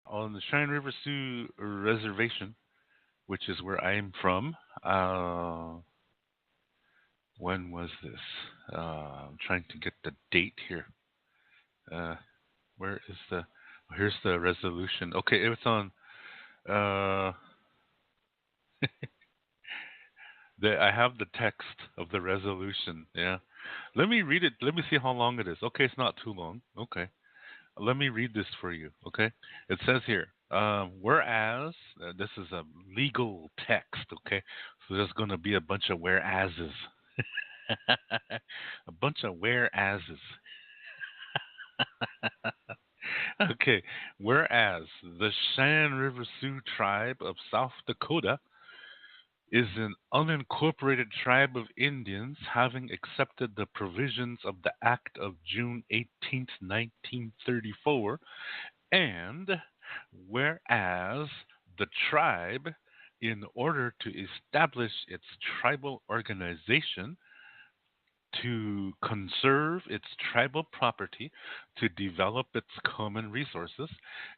on the Cheyenne River Sioux Reservation, which is where I'm from. When was this? I'm trying to get the date here. Uh, where is the? Here's the resolution. Okay, it was on. Uh, I have the text of the resolution. Yeah. Let me read it. Let me see how long it is. Okay, it's not too long. Okay. Let me read this for you. Okay. It says here, whereas, this is a legal text. Okay. So there's going to be a bunch of whereases. A bunch of whereases. Okay. Whereas the Cheyenne River Sioux tribe of South Dakota is an unincorporated tribe of Indians having accepted the provisions of the Act of June 18th, 1934, and whereas the tribe, in order to establish its tribal organization, to conserve its tribal property, to develop its common resources,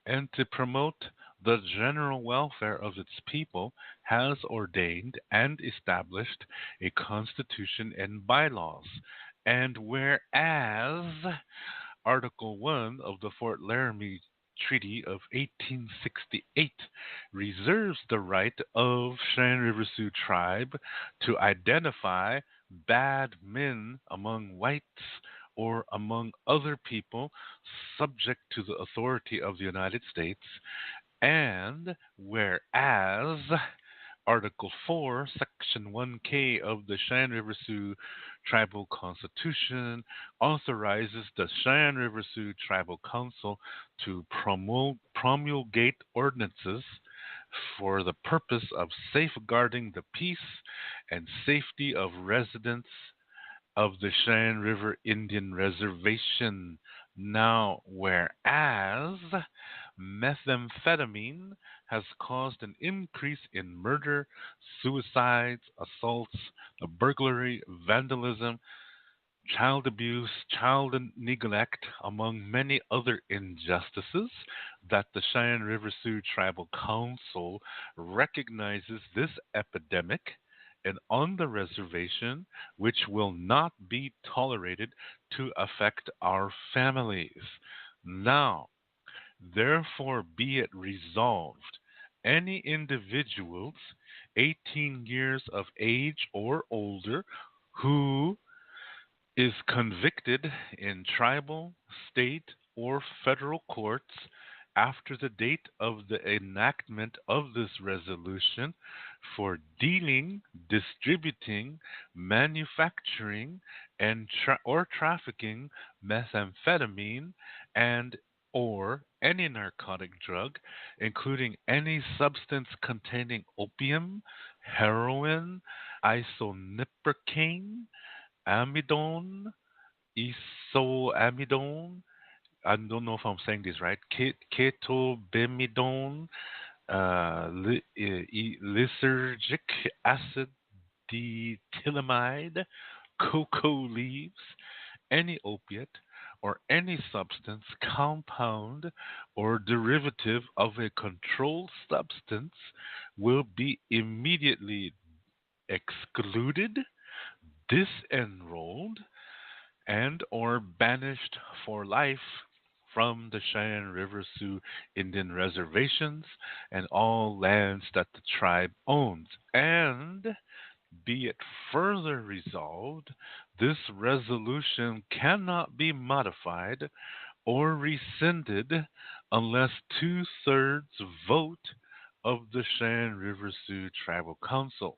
and to promote the general welfare of its people, has ordained and established a constitution and bylaws. And whereas Article 1 of the Fort Laramie Treaty of 1868 reserves the right of Cheyenne River Sioux tribe to identify bad men among whites or among other people subject to the authority of the United States, and whereas Article 4, Section 1K of the Cheyenne River Sioux Tribal Constitution authorizes the Cheyenne River Sioux Tribal Council to promulgate ordinances for the purpose of safeguarding the peace and safety of residents of the Cheyenne River Indian Reservation. Now, whereas methamphetamine has caused an increase in murder, suicides, assaults, burglary, vandalism, child abuse, child neglect, among many other injustices, that the Cheyenne River Sioux Tribal Council recognizes this epidemic and on the reservation, which will not be tolerated to affect our families. Now, therefore, be it resolved, any individuals 18 years of age or older who is convicted in tribal, state, or federal courts after the date of the enactment of this resolution for dealing, distributing, manufacturing, and or trafficking methamphetamine and or any narcotic drug, including any substance containing opium, heroin, isoniprocane, amidone, isoamidone. I don't know if I'm saying this right. Ketobemidone, lysergic acid detylamide, cocoa leaves, any opiate, or any substance, compound, or derivative of a controlled substance will be immediately excluded, disenrolled, and or banished for life from the Cheyenne River Sioux Indian reservations and all lands that the tribe owns. And be it further resolved, this resolution cannot be modified or rescinded unless two-thirds vote of the Cheyenne River Sioux Tribal Council.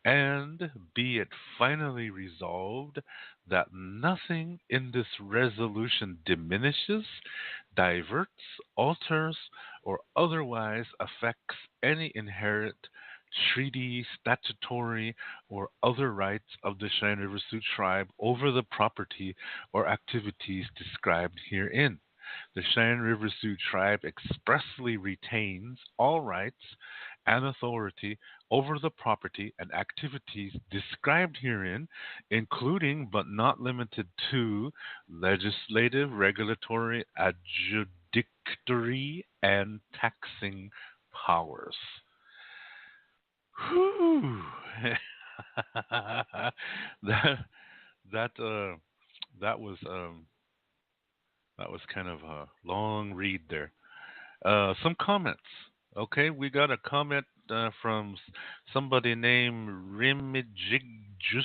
And be it finally resolved that nothing in this resolution diminishes, diverts, alters, or otherwise affects any inherent treaty, statutory, or other rights of the Cheyenne River Sioux tribe over the property or activities described herein. The Cheyenne River Sioux tribe expressly retains all rights and authority over the property and activities described herein, including but not limited to legislative, regulatory, jurisdictory and taxing powers. Whew. that that that was that was kind of a long read there. Some comments. Okay, we got a comment from somebody named Rimijigjus.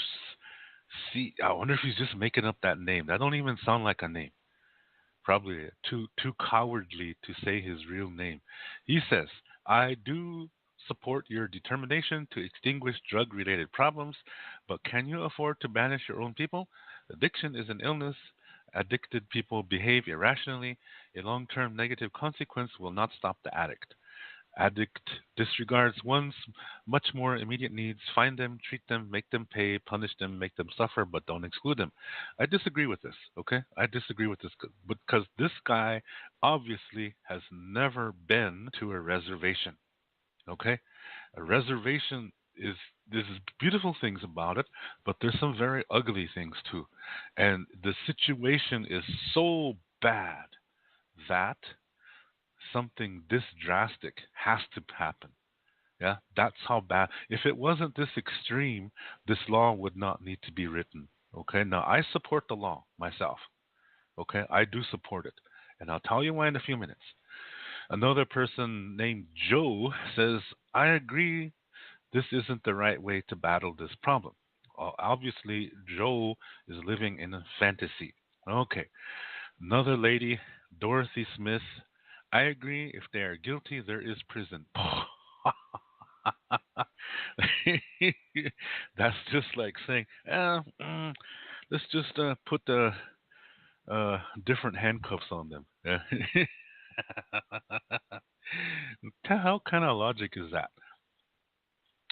See, I wonder if he's just making up that name. That don't even sound like a name. Probably too cowardly to say his real name. He says, "I do support your determination to extinguish drug-related problems, but can you afford to banish your own people? Addiction is an illness. Addicted people behave irrationally. A long-term negative consequence will not stop the addict. Addict disregards one's much more immediate needs. Find them, treat them, make them pay, punish them, make them suffer, but don't exclude them." I disagree with this, okay? I disagree with this because this guy obviously has never been to a reservation, okay? A reservation is there's beautiful things about it, but there's some very ugly things too. And the situation is so bad that something this drastic has to happen. Yeah, that's how bad. If it wasn't this extreme, this law would not need to be written. Okay, now I support the law myself. Okay, I do support it. And I'll tell you why in a few minutes. Another person named Joe says, "I agree this isn't the right way to battle this problem." Obviously, Joe is living in a fantasy. Okay, another lady, Dorothy Smith. "I agree. If they are guilty, there is prison." That's just like saying, let's just put the different handcuffs on them. How kind of logic is that?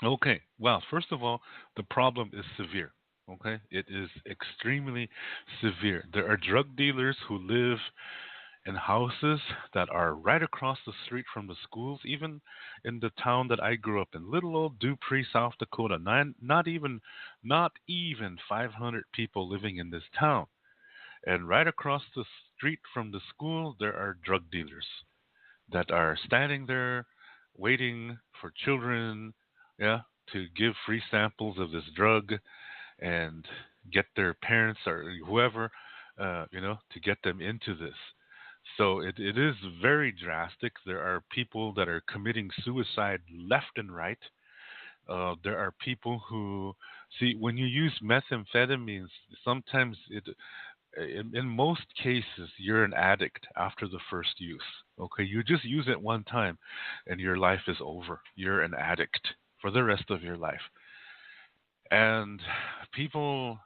Okay, well, first of all, the problem is severe. Okay, it is extremely severe. There are drug dealers who live in houses that are right across the street from the schools, even in the town that I grew up in, little old Dupree, South Dakota. Not even 500 people living in this town. And right across the street from the school, there are drug dealers that are standing there waiting for children, yeah, to give free samples of this drug and get their parents or whoever, to get them into this. So it is very drastic. There are people that are committing suicide left and right. There are people who see when you use methamphetamines, sometimes in most cases, you're an addict after the first use. Okay, you just use it one time, and your life is over. You're an addict for the rest of your life. And people,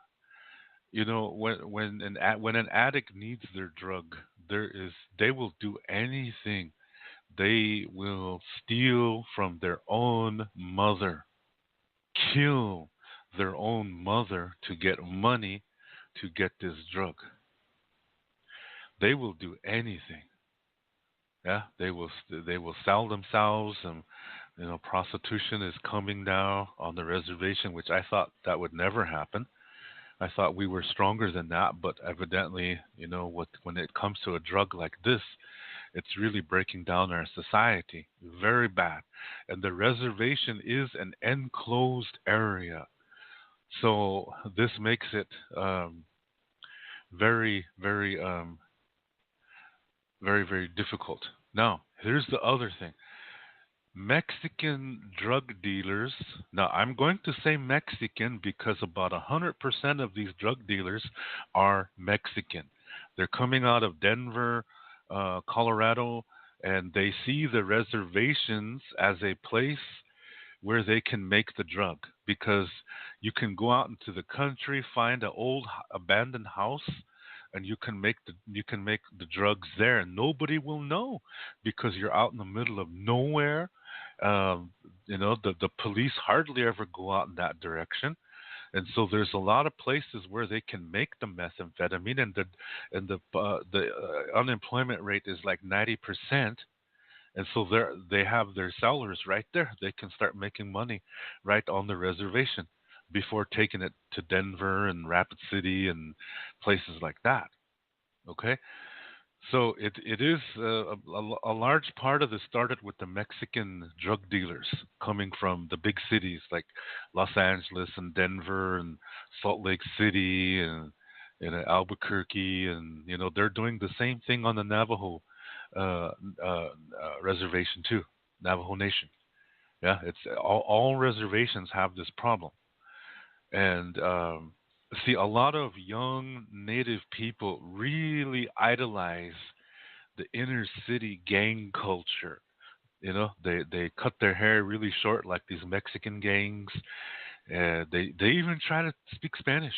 when an addict needs their drug, they will do anything. They will steal from their own mother, kill their own mother to get money to get this drug. They will do anything. Yeah, they will sell themselves, and prostitution is coming now on the reservation, which I thought that would never happen. I thought we were stronger than that, but evidently, when it comes to a drug like this, it's really breaking down our society very bad. And the reservation is an enclosed area, so this makes it very, very, very, very difficult. Now, here's the other thing. Mexican drug dealers. Now, I'm going to say Mexican because about 100% of these drug dealers are Mexican. They're coming out of Denver, Colorado, and they see the reservations as a place where they can make the drug because you can go out into the country, find an old abandoned house, and you can make the drugs there, and nobody will know because you're out in the middle of nowhere. The police hardly ever go out in that direction, and so there's a lot of places where they can make the methamphetamine, and the unemployment rate is like 90%. And so they have their sellers right there. They can start making money right on the reservation before taking it to Denver and Rapid City and places like that. Okay? So it is a large part of this started with the Mexican drug dealers coming from the big cities like Los Angeles and Denver and Salt Lake City and Albuquerque, and they're doing the same thing on the Navajo uh, reservation too, Navajo Nation. Yeah, it's all reservations have this problem, and see, a lot of young Native people really idolize the inner city gang culture. They cut their hair really short like these Mexican gangs. They even try to speak Spanish.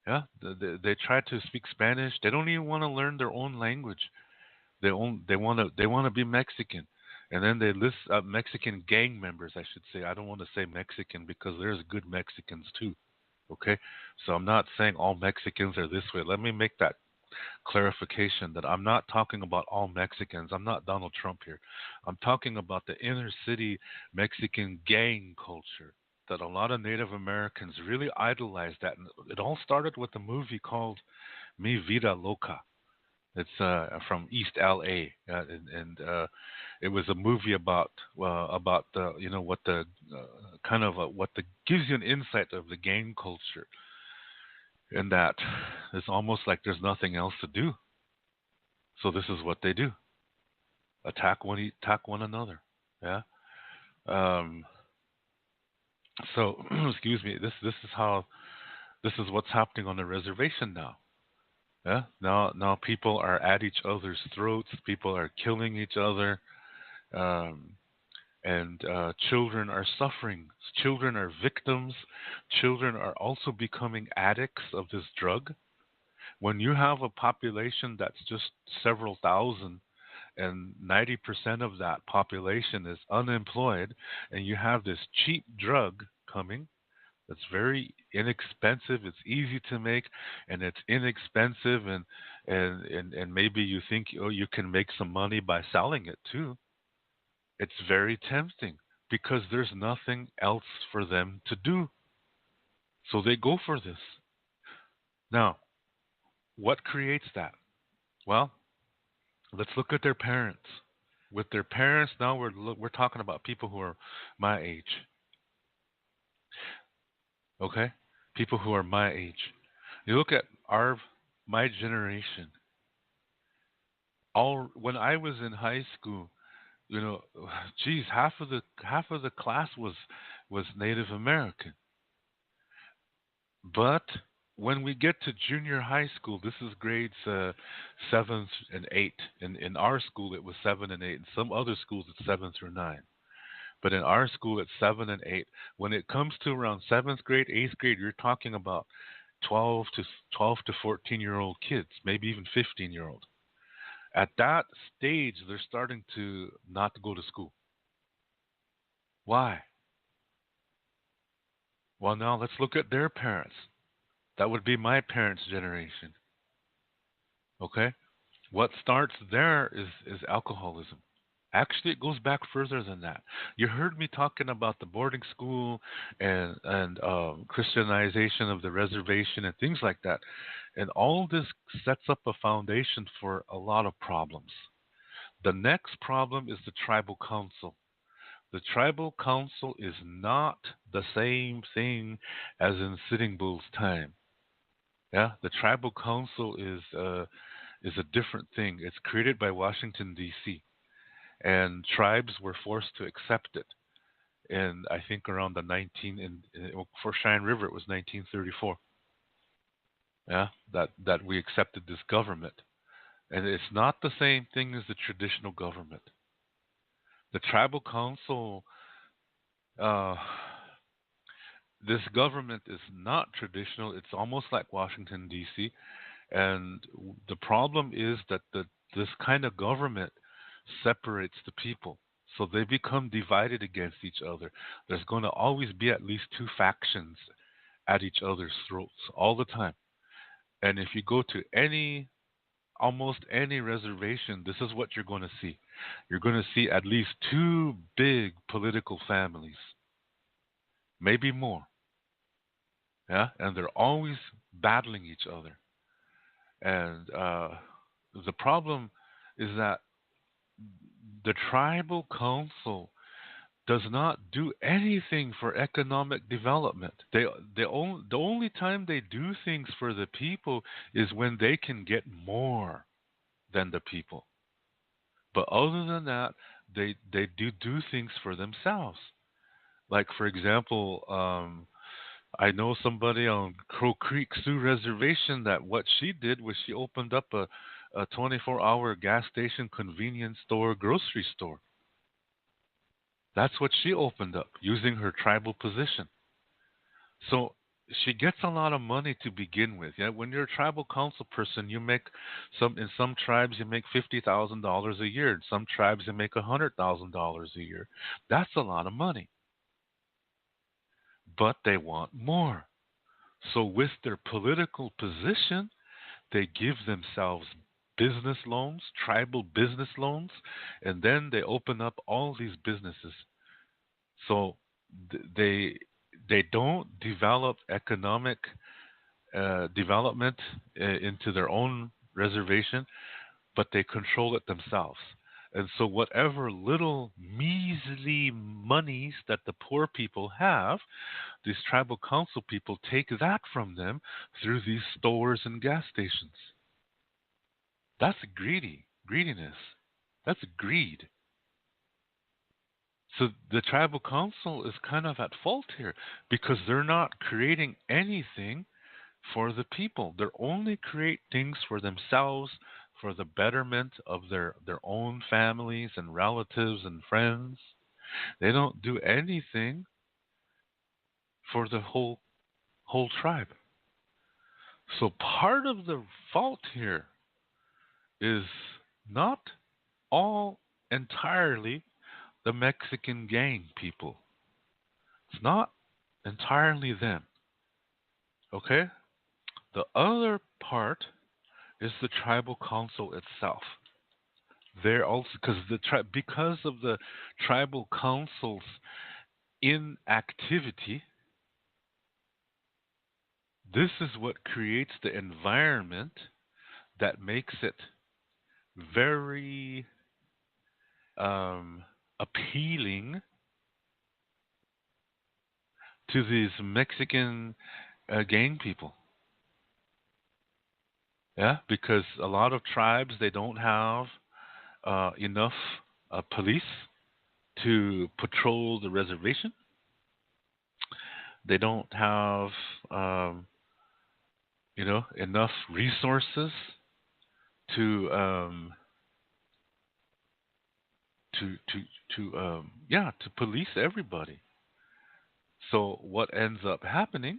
Yeah, they try to speak Spanish. They don't even want to learn their own language. They want to be Mexican, and then they list Mexican gang members. I should say. I don't want to say Mexican because there's good Mexicans too. Okay, so I'm not saying all Mexicans are this way. Let me make that clarification that I'm not talking about all Mexicans. I'm not Donald Trump here. I'm talking about the inner city Mexican gang culture that a lot of Native Americans really idolize that. And it all started with a movie called Mi Vida Loca. It's from East LA, and it was a movie about the what the kind of what the gives you an insight of the gang culture, and that it's almost like there's nothing else to do. So this is what they do: attack one another. Yeah. Um, so excuse me. This is what's happening on the reservation now. Yeah. Now people are at each other's throats. People are killing each other. Um, and children are suffering. Children are victims. Children are also becoming addicts of this drug. When you have a population that's just several thousand, and 90% of that population is unemployed, and you have this cheap drug coming that's very inexpensive, it's easy to make, and it's inexpensive, and maybe you think, oh, you can make some money by selling it too. It's very tempting because there's nothing else for them to do. So they go for this. Now, what creates that? Well, let's look at their parents. With their parents, now we're talking about people who are my age, okay? People who are my age. You look at my generation. All when I was in high school, you know, geez, half of the class was Native American. But when we get to junior high school, this is grades seventh and eight. In our school, it was seven and eight. In some other schools, it's seven through nine. But in our school, it's seven and eight. When it comes to around seventh grade, eighth grade, you're talking about 12 to 14-year-old kids, maybe even 15-year-old. At that stage, they're starting to not go to school. Why? Well, now let's look at their parents. That would be my parents' generation. Okay? What starts there is alcoholism. Actually, it goes back further than that. You heard me talking about the boarding school and Christianization of the reservation and things like that, and all this sets up a foundation for a lot of problems. The next problem is the tribal council. The tribal council is not the same thing as in Sitting Bull's time. Yeah, the tribal council is a different thing. It's created by Washington D.C. and tribes were forced to accept it. And I think around the 19 for Cheyenne River it was 1934. Yeah, that we accepted this government, and it's not the same thing as the traditional government. The tribal council, uh, this government is not traditional. It's almost like Washington D.C. And the problem is that this kind of government separates the people. So they become divided against each other. There's going to always be at least two factions at each other's throats all the time. And if you go to almost any reservation, this is what you're going to see. You're going to see at least two big political families, maybe more. Yeah, and they're always battling each other. And The problem is that the tribal council does not do anything for economic development. The only time they do things for the people is when they can get more than the people. But other than that, they do things for themselves. Like for example, I know somebody on Crow Creek Sioux Reservation that what she did was she opened up a 24-hour gas station, convenience store, grocery store. That's what she opened up using her tribal position. So she gets a lot of money to begin with. Yeah, when you're a tribal council person, you make in some tribes you make $50,000 a year. In some tribes you make $100,000 a year. That's a lot of money, but they want more. So with their political position, they give themselves business loans, tribal business loans, and then they open up all these businesses. So they don't develop economic development into their own reservation, but they control it themselves. And so, whatever little measly monies that the poor people have, these tribal council people take that from them through these stores and gas stations. That's greediness. That's greed. So the tribal council is kind of at fault here because they're not creating anything for the people. They only create things for themselves, for the betterment of their own families and relatives and friends. They don't do anything for the whole tribe. So part of the fault here is not all entirely the Mexican gang people. It's not entirely them. Okay? The other part is the tribal council itself. They're also because of the tribal council's inactivity, this is what creates the environment that makes it very appealing to these Mexican gang people. Yeah, because a lot of tribes they don't have enough police to patrol the reservation. They don't have enough resources to to police everybody. So what ends up happening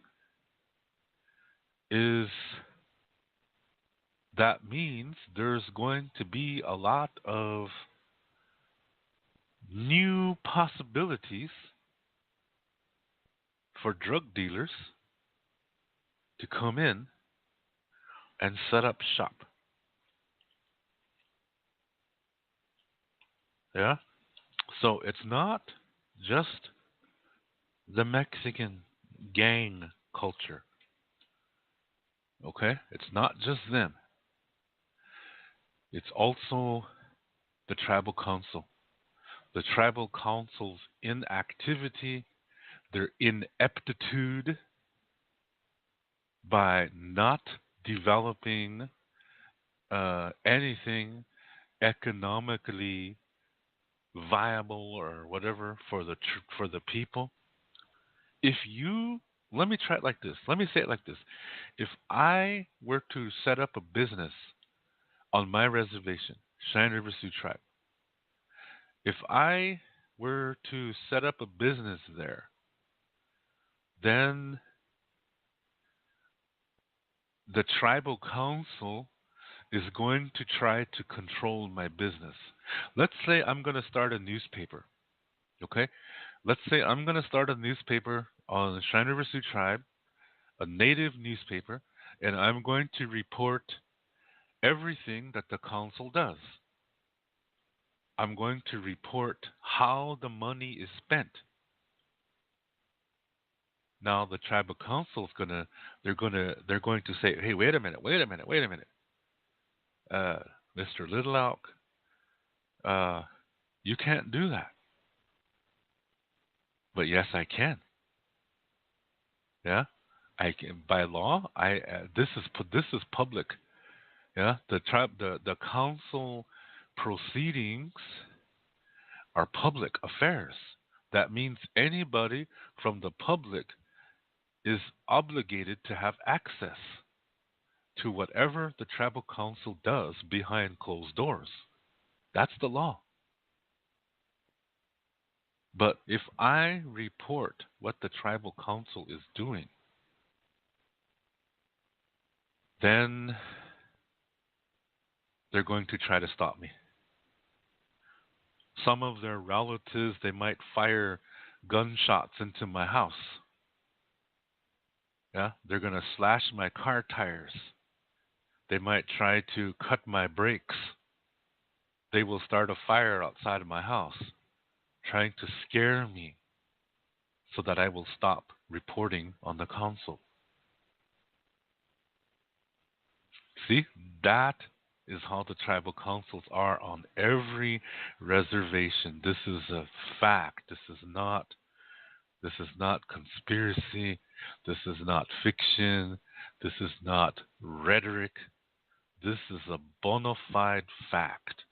is that means there's going to be a lot of new possibilities for drug dealers to come in and set up shop. Yeah? So it's not just the Mexican gang culture. Okay? It's not just them. It's also the tribal council. The tribal council's inactivity, their ineptitude by not developing anything economically viable or whatever for for the people. If you Let me try it like this. Let me say it like this. If I were to set up a business on my reservation, Cheyenne River Sioux Tribe, if I were to set up a business there, then the tribal council is going to try to control my business. Let's say I'm going to start a newspaper. Okay? Let's say I'm going to start a newspaper on the Cheyenne River Sioux Tribe, a native newspaper, and I'm going to report everything that the council does. I'm going to report how the money is spent. Now the tribal council is they're going to say, hey, wait a minute. Mr. Little Elk, uh, you can't do that. But yes, I can. Yeah, I can by law. This is public. Yeah, the council proceedings are public affairs. That means anybody from the public is obligated to have access to whatever the tribal council does behind closed doors. That's the law. But if I report what the tribal council is doing, then they're going to try to stop me. Some of their relatives, they might fire gunshots into my house. Yeah, they're going to slash my car tires. They might try to cut my brakes. They will start a fire outside of my house, trying to scare me so that I will stop reporting on the council. See, that is how the tribal councils are on every reservation. This is a fact. This is not conspiracy. This is not fiction. This is not rhetoric. This is a bona fide fact.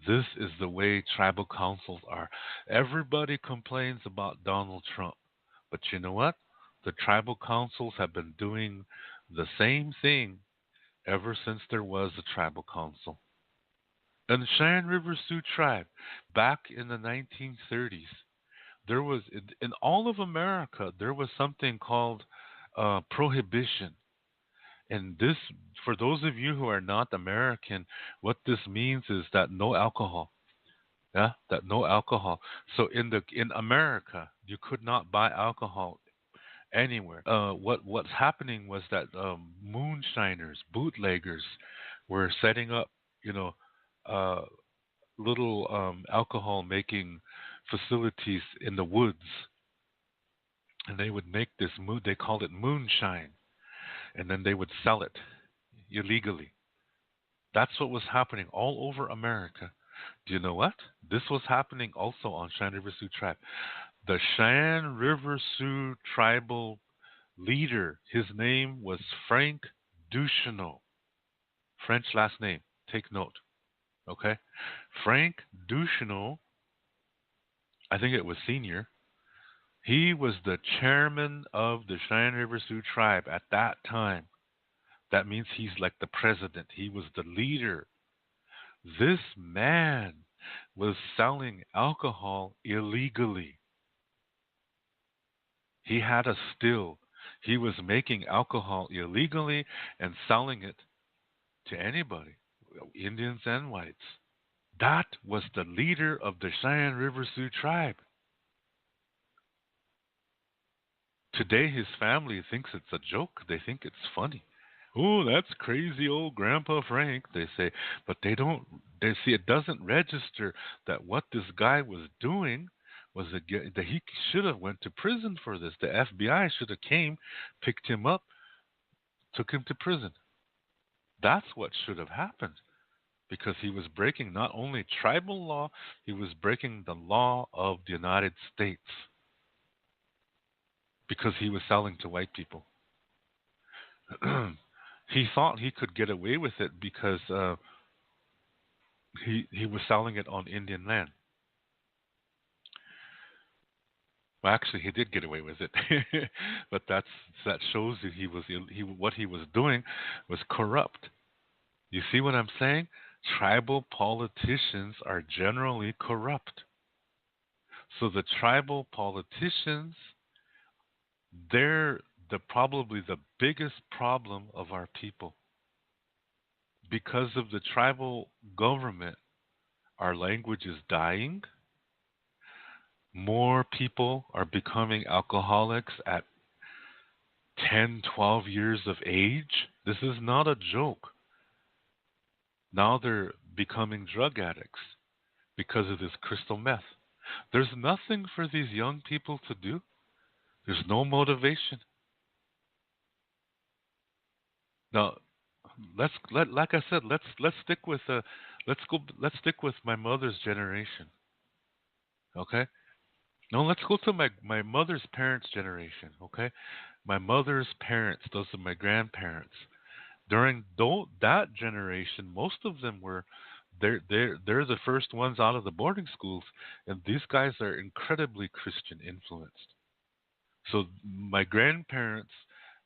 This is the way tribal councils are. Everybody complains about Donald Trump. But you know what? The tribal councils have been doing the same thing ever since there was a tribal council. And the Cheyenne River Sioux tribe, back in the 1930s, there was, in all of America, there was something called prohibition. And this, for those of you who are not American, what this means is that no alcohol. Yeah, that no alcohol. So in America, you could not buy alcohol anywhere. What's happening was that moonshiners, bootleggers, were setting up, you know, uh, little alcohol making facilities in the woods, and they would make this moon. They called it moonshine, and then they would sell it illegally. That's what was happening all over America. Do you know what? This was happening also on Cheyenne River Sioux tribe. The Cheyenne River Sioux tribal leader, his name was Frank Duchesneau. French last name. Take note. Okay? Frank Duchesneau, I think it was senior, he was the chairman of the Cheyenne River Sioux tribe at that time. That means he's like the president. He was the leader. This man was selling alcohol illegally. He had a still. He was making alcohol illegally and selling it to anybody, Indians and whites. That was the leader of the Cheyenne River Sioux tribe. Today, his family thinks it's a joke. They think it's funny. Oh, that's crazy old Grandpa Frank, they say. But they don't, they see it doesn't register that what this guy was doing was that he should have went to prison for this. The FBI should have came, picked him up, took him to prison. That's what should have happened because he was breaking not only tribal law, he was breaking the law of the United States because he was selling to white people. He thought he could get away with it because he was selling it on Indian land. Well, actually, he did get away with it, but that shows that what he was doing was corrupt. You see what I'm saying? Tribal politicians are generally corrupt. So the tribal politicians, they're probably the biggest problem of our people. Because of the tribal government, our language is dying. More people are becoming alcoholics at 10, 12 years of age. This is not a joke. Now they're becoming drug addicts because of this crystal meth. There's nothing for these young people to do. There's no motivation. Now, like I said, let's stick with let's stick with my mother's generation. Okay. No, let's go to my mother's parents' generation. Okay. My mother's parents, those are my grandparents. During that generation, most of them were they're the first ones out of the boarding schools, and these guys are incredibly Christian influenced. So my grandparents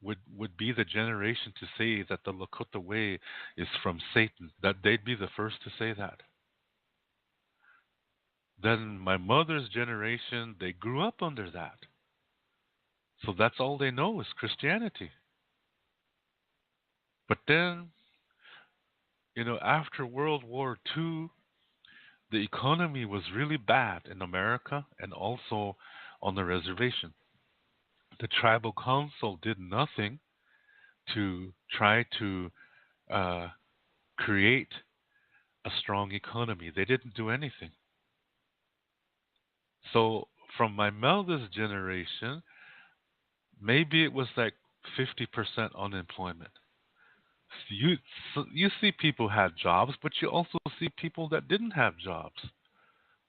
would be the generation to say that the Lakota way is from Satan. That they'd be the first to say that. Then my mother's generation, they grew up under that. So that's all they know is Christianity. But then, after World War II, the economy was really bad in America and also on the reservation. The tribal council did nothing to try to uh, create a strong economy. They didn't do anything. So from my mother's generation, maybe it was like 50% unemployment. You you see people had jobs, but you also see people that didn't have jobs.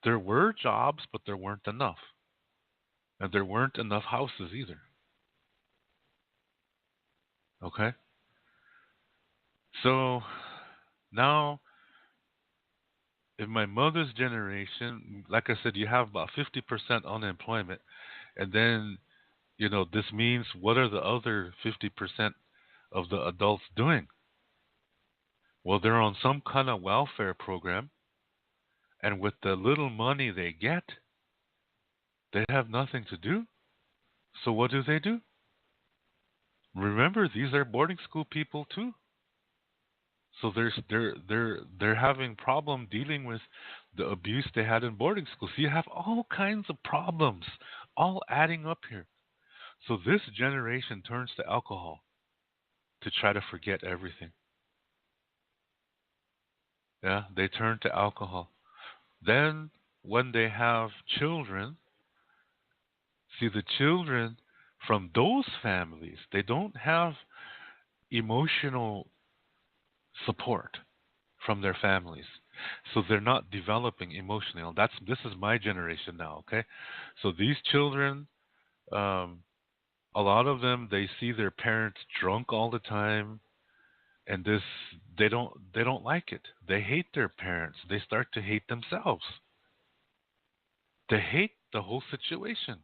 There were jobs, but there weren't enough, and there weren't enough houses either. Okay, so now in my mother's generation, like I said, you have about 50% unemployment, and then this means what are the other 50% of the adults doing? Well, they're on some kind of welfare program, and with the little money they get, they have nothing to do. So what do? Remember, these are boarding school people too. So they're having problem dealing with the abuse they had in boarding school. So you have all kinds of problems all adding up here. So this generation turns to alcohol to try to forget everything. Yeah, they turn to alcohol. Then when they have children, see the children from those families, they don't have emotional support from their families. So they're not developing emotionally. This is my generation now, okay? So these children, um, a lot of them, they see their parents drunk all the time, and they don't like it. They hate their parents. They start to hate themselves. They hate the whole situation.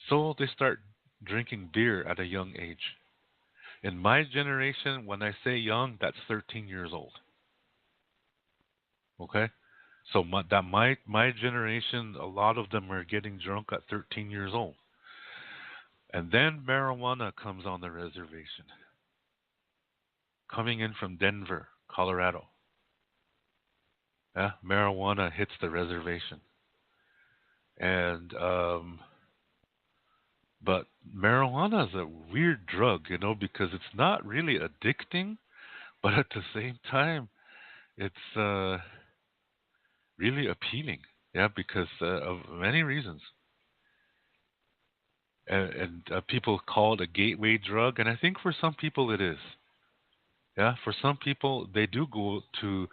So they start drinking beer at a young age. In my generation, when I say young, that's 13 years old. Okay? So my generation, a lot of them are getting drunk at 13 years old. And then marijuana comes on the reservation, coming in from Denver, Colorado. Yeah, marijuana hits the reservation. And but marijuana is a weird drug, because it's not really addicting, but at the same time, it's really appealing. Yeah, because of many reasons. And people call it a gateway drug, and I think for some people it is. Yeah, for some people they do go to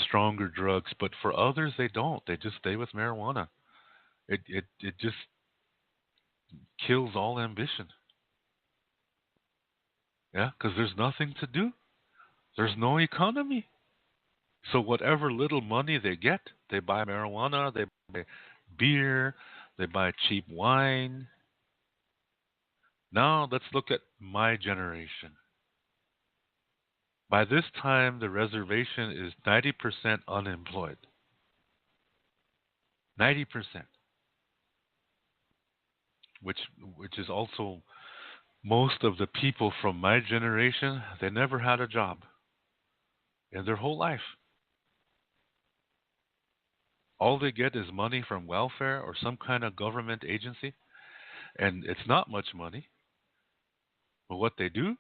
stronger drugs, but for others they don't. They just stay with marijuana. It just kills all ambition. Yeah, because there's nothing to do. There's no economy. So whatever little money they get, they buy marijuana, they buy beer, they buy cheap wine. Now let's look at my generation. By this time, the reservation is 90% unemployed. 90%, which which is also most of the people from my generation, they never had a job in their whole life. All they get is money from welfare or some kind of government agency, and it's not much money. But what they do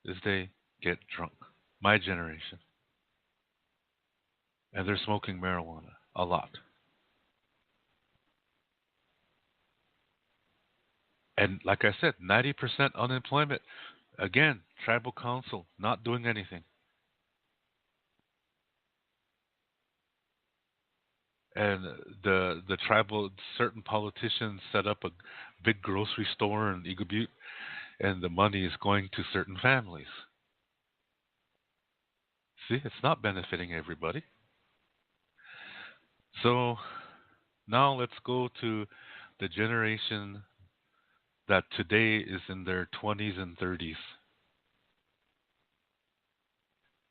is they get drunk. My generation. And they're smoking marijuana a lot. And like I said, 90% unemployment. Again, tribal council not doing anything. And the tribal certain politicians set up a big grocery store in Eagle Butte, and the money is going to certain families. See, it's not benefiting everybody. So now let's go to the generation that today is in their 20s and 30s.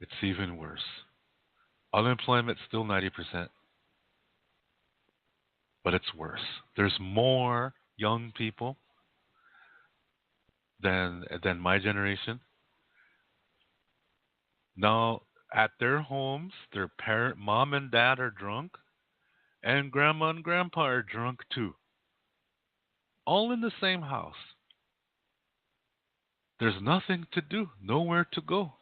It's even worse. Unemployment's still 90%, but it's worse. There's more young people than my generation. Now, at their homes, their parent, mom and dad are drunk, and grandma and grandpa are drunk too. All in the same house. There's nothing to do, nowhere to go.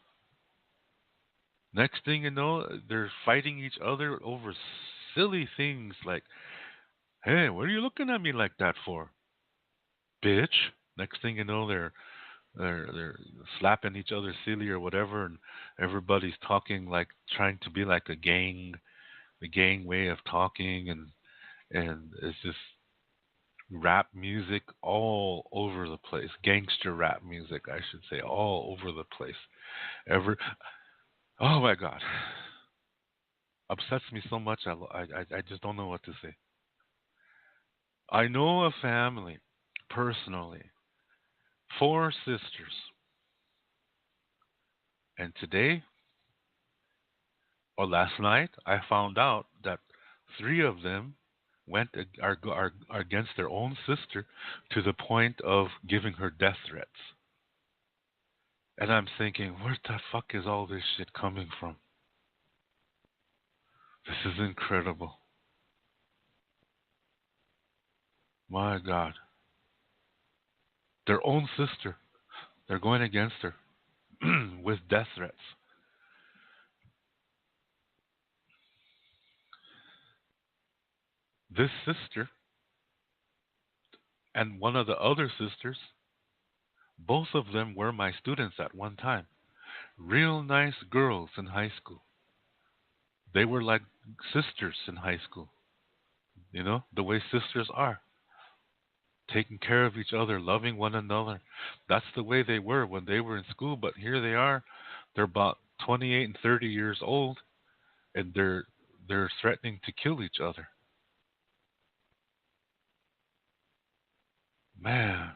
Next thing you know, they're fighting each other over silly things like, "Hey, what are you looking at me like that for, bitch?" Next thing you know, they're slapping each other silly or whatever, and everybody's talking like trying to be like the gang way of talking, and it's just rap music all over the place, gangster rap music, I should say, all over the place. Ever, oh my God, upsets me so much. I just don't know what to say. I know a family personally, four sisters, and today or last night I found out that three of them are against their own sister to the point of giving her death threats. And I'm thinking, where the fuck is all this shit coming from? This is incredible. My God. Their own sister. They're going against her with death threats. This sister and one of the other sisters, both of them were my students at one time. Real nice girls in high school. They were like sisters in high school. You know, the way sisters are, taking care of each other, loving one another. That's the way they were when they were in school, but here they are. They're about 28 and 30 years old, and they're threatening to kill each other. Man,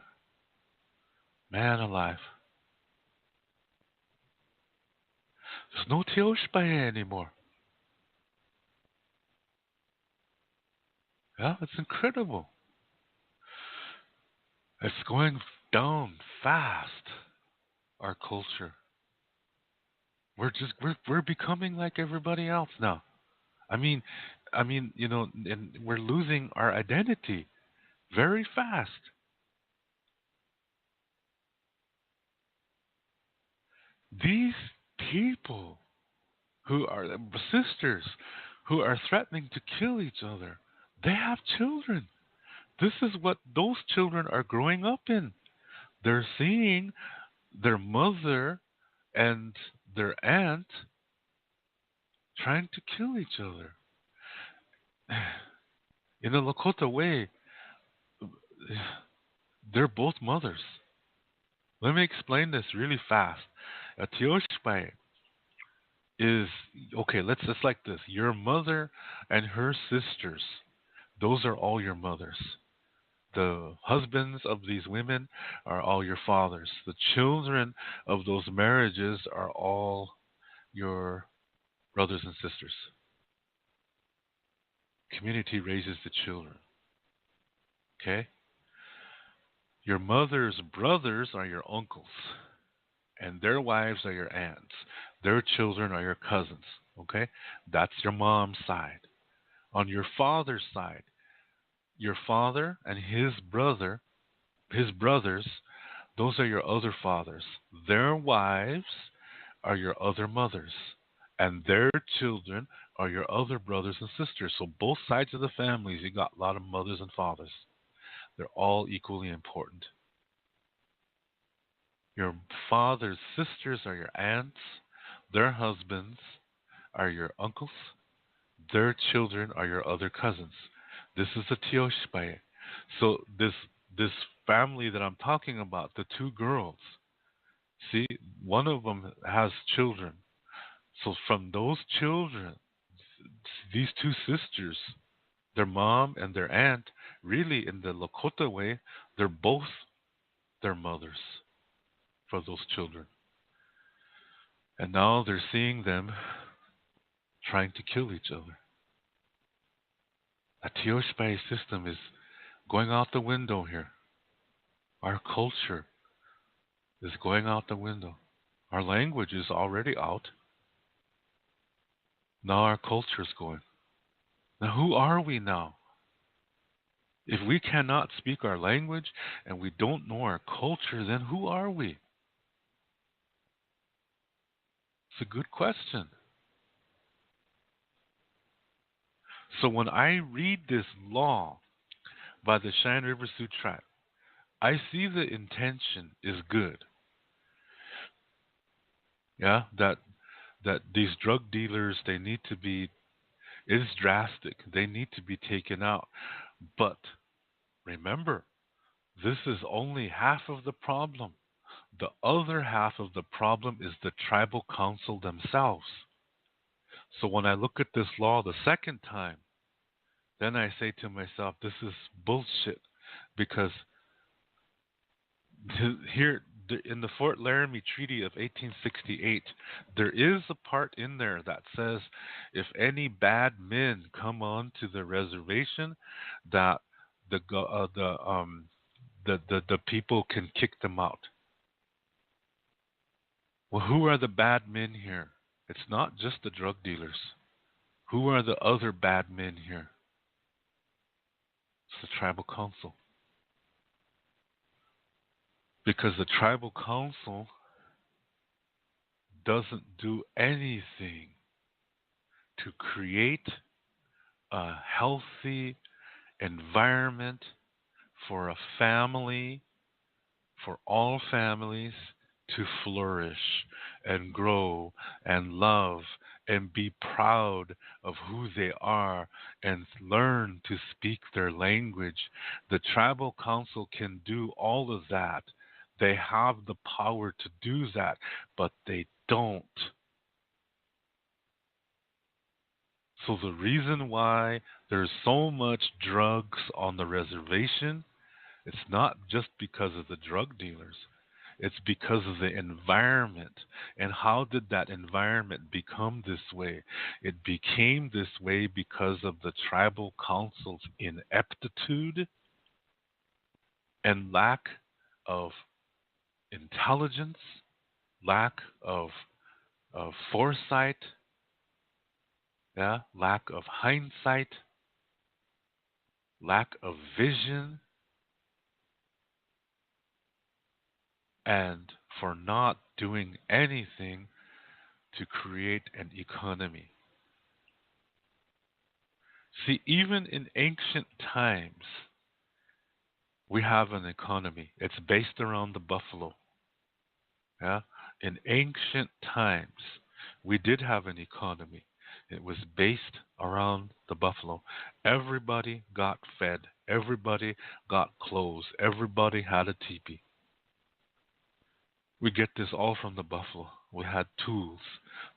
man alive. There's no Teoshpaye anymore. Yeah, it's incredible. It's going down fast. Our culture. We're becoming like everybody else now. I mean, you know, and we're losing our identity very fast. These people who are sisters who are threatening to kill each other, they have children. This is what those children are growing up in. They're seeing their mother and their aunt trying to kill each other. In a Lakota way, they're both mothers. Let me explain this really fast. A Tioshpai is okay. Let's like this. Your mother and her sisters; those are all your mothers. The husbands of these women are all your fathers. The children of those marriages are all your brothers and sisters. Community raises the children. Okay? Your mother's brothers are your uncles, and their wives are your aunts. Their children are your cousins. Okay? That's your mom's side. On your father's side, your father and his brothers, those are your other fathers. Their wives are your other mothers. And their children are your other brothers and sisters. So both sides of the families, you got a lot of mothers and fathers. They're all equally important. Your father's sisters are your aunts. Their husbands are your uncles. Their children are your other cousins. This is a Tioshpae. So this family that I'm talking about, the two girls, see, one of them has children. So from those children, these two sisters, their mom and their aunt, really in the Lakota way, they're both their mothers for those children. And now they're seeing them trying to kill each other. A Tioshpai system is going out the window here. Our culture is going out the window. Our language is already out. Now our culture is going. Now, who are we now? If we cannot speak our language and we don't know our culture, then who are we? It's a good question. So when I read this law by the Cheyenne River Sioux tribe, I see the intention is good. Yeah, that these drug dealers, they need to be, it is drastic. They need to be taken out. But remember, this is only half of the problem. The other half of the problem is the tribal council themselves. So when I look at this law the second time, then I say to myself, this is bullshit. Because here in the Fort Laramie Treaty of 1868, there is a part in there that says if any bad men come onto the reservation, that the the people can kick them out. Well, who are the bad men here? It's not just the drug dealers. Who are the other bad men here? It's the tribal council. Because the tribal council doesn't do anything to create a healthy environment for a family, for all families to flourish and grow and love and be proud of who they are and learn to speak their language. The tribal council can do all of that. They have the power to do that, but they don't. So the reason why there's so much drugs on the reservation, it's not just because of the drug dealers. It's because of the environment. And how did that environment become this way? It became this way because of the tribal council's ineptitude and lack of intelligence, lack of foresight, yeah, lack of hindsight, lack of vision, and for not doing anything to create an economy. See, even in ancient times, we have an economy. It's based around the buffalo. Yeah? In ancient times, we did have an economy. It was based around the buffalo. Everybody got fed. Everybody got clothes. Everybody had a teepee. We get this all from the buffalo. We had tools.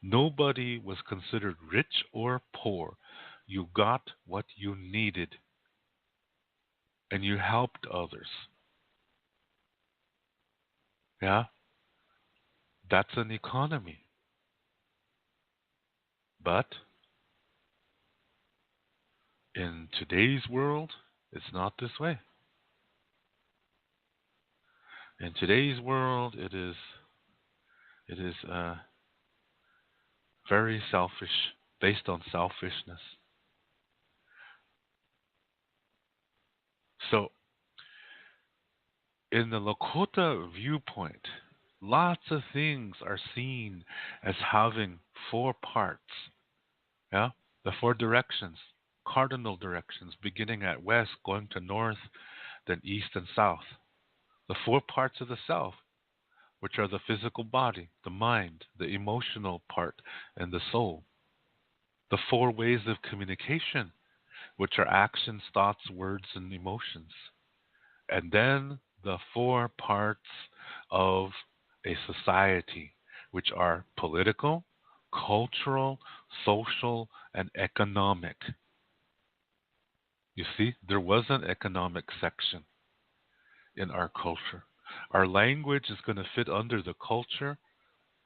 Nobody was considered rich or poor. You got what you needed and you helped others. Yeah? That's an economy. But in today's world, it's not this way. In today's world, it is very selfish, based on selfishness. So, in the Lakota viewpoint, lots of things are seen as having four parts. Yeah, the four directions, cardinal directions, beginning at west, going to north, then east and south. The four parts of the self, which are the physical body, the mind, the emotional part, and the soul. The four ways of communication, which are actions, thoughts, words, and emotions. And then the four parts of a society, which are political, cultural, social, and economic. You see, there was an economic section in our culture. Our language is going to fit under the culture,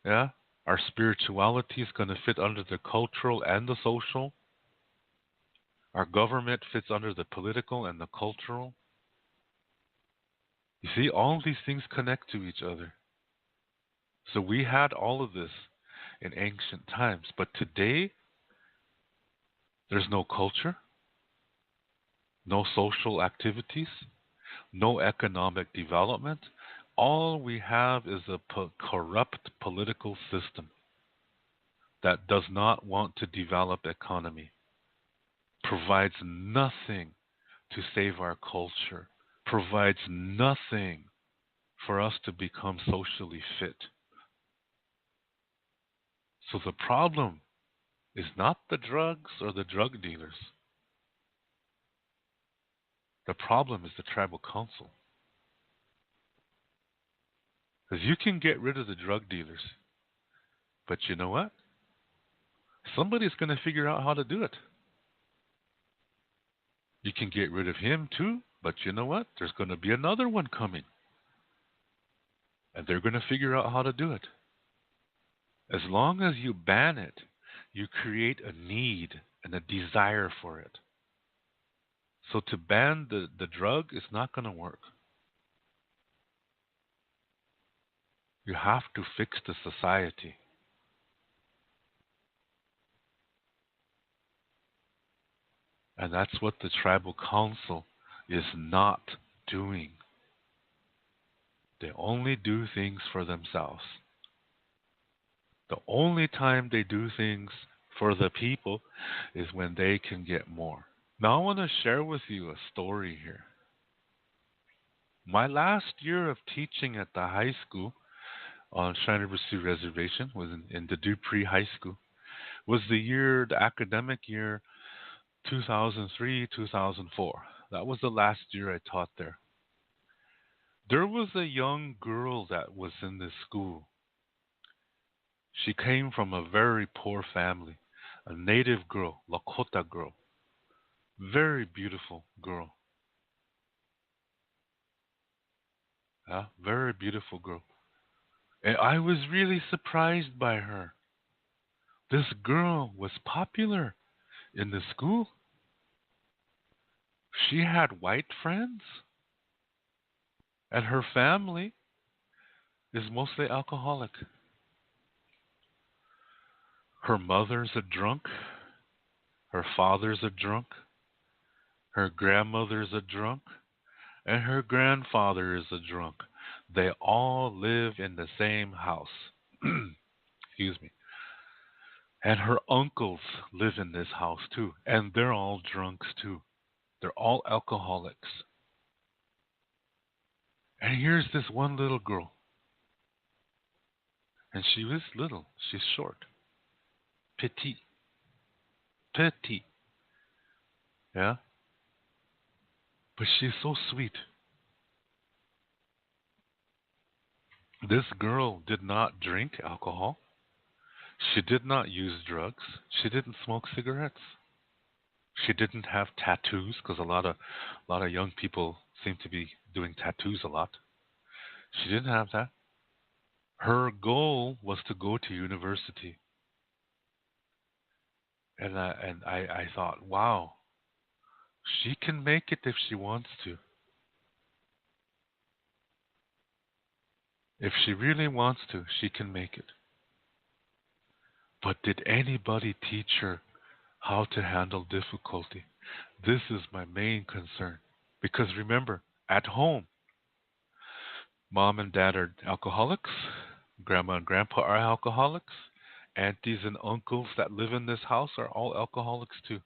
yeah? Our spirituality is going to fit under the cultural and the social. Our government fits under the political and the cultural. You see, all of these things connect to each other. So we had all of this in ancient times. But today, there's no culture, no social activities, no economic development. All we have is a corrupt political system that does not want to develop economy, provides nothing to save our culture, provides nothing for us to become socially fit. So the problem is not the drugs or the drug dealers. The problem is the tribal council. Because you can get rid of the drug dealers, but you know what? Somebody's going to figure out how to do it. You can get rid of him too, but you know what? There's going to be another one coming. And they're going to figure out how to do it. As long as you ban it, you create a need and a desire for it. So to ban the drug is not going to work. You have to fix the society. And that's what the tribal council is not doing. They only do things for themselves. The only time they do things for the people is when they can get more. Now I want to share with you a story here. My last year of teaching at the high school on Cheyenne River Sioux Reservation was in the Dupree High School. Was the academic year 2003, 2004. That was the last year I taught there. There was a young girl that was in this school. She came from a very poor family, a native girl, Lakota girl. Very beautiful girl. Yeah, very beautiful girl. And I was really surprised by her. This girl was popular in the school. She had white friends, and her family is mostly alcoholic. Her mother's a drunk, her father's a drunk, her grandmother's a drunk, and her grandfather is a drunk. They all live in the same house. Excuse me. And her uncles live in this house too, and they're all drunks too. They're all alcoholics. And here's this one little girl. And she was little. She's short. Petite. Petite. Yeah? But she's so sweet. This girl did not drink alcohol. She did not use drugs. She didn't smoke cigarettes. She didn't have tattoos because a lot of young people seem to be doing tattoos a lot. She didn't have that. Her goal was to go to university. And I thought, wow, she can make it if she wants to. If she really wants to, she can make it. But did anybody teach her how to handle difficulty? This is my main concern. Because remember, at home, mom and dad are alcoholics, grandma and grandpa are alcoholics, aunties and uncles that live in this house are all alcoholics too.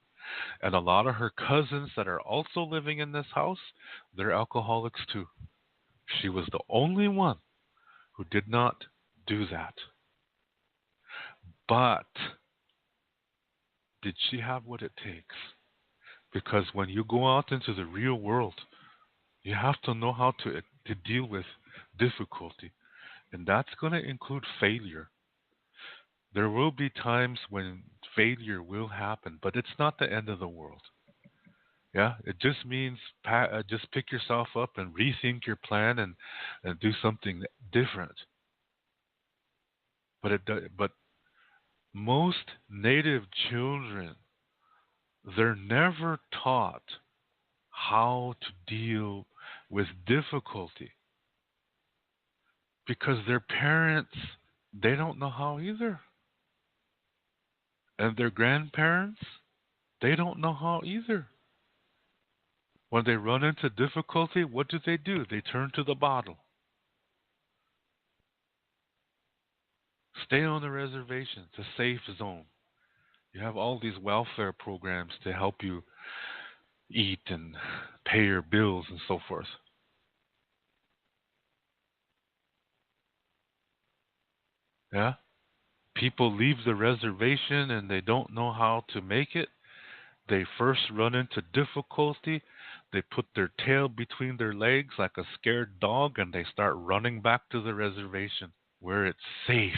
And a lot of her cousins that are also living in this house, they're alcoholics too. She was the only one who did not do that. But did she have what it takes? Because when you go out into the real world, you have to know how to deal with difficulty. And that's going to include failure. There will be times when failure will happen, but it's not the end of the world. Yeah, it just means just pick yourself up and rethink your plan and do something different. But most native children, they're never taught how to deal with difficulty because their parents, they don't know how either. And their grandparents, they don't know how either. When they run into difficulty, what do? They turn to the bottle. Stay on the reservation. It's a safe zone. You have all these welfare programs to help you eat and pay your bills and so forth. Yeah? People leave the reservation and they don't know how to make it. They first run into difficulty. They put their tail between their legs like a scared dog and they start running back to the reservation where it's safe.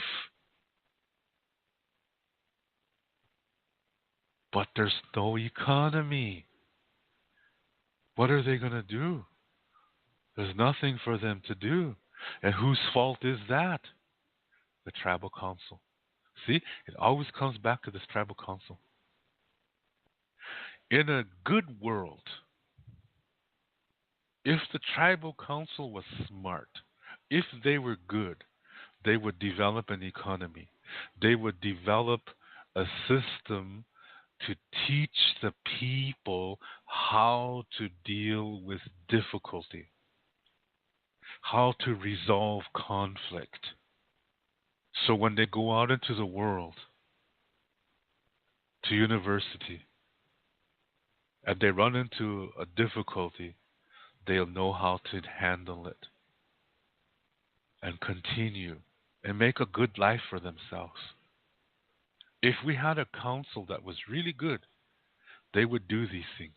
But there's no economy. What are they going to do? There's nothing for them to do. And whose fault is that? The tribal council. See, it always comes back to this tribal council. In a good world, if the tribal council was smart, if they were good, they would develop an economy. They would develop a system to teach the people how to deal with difficulty, how to resolve conflict. So when they go out into the world, to university, and they run into a difficulty, they'll know how to handle it and continue and make a good life for themselves. If we had a council that was really good, they would do these things.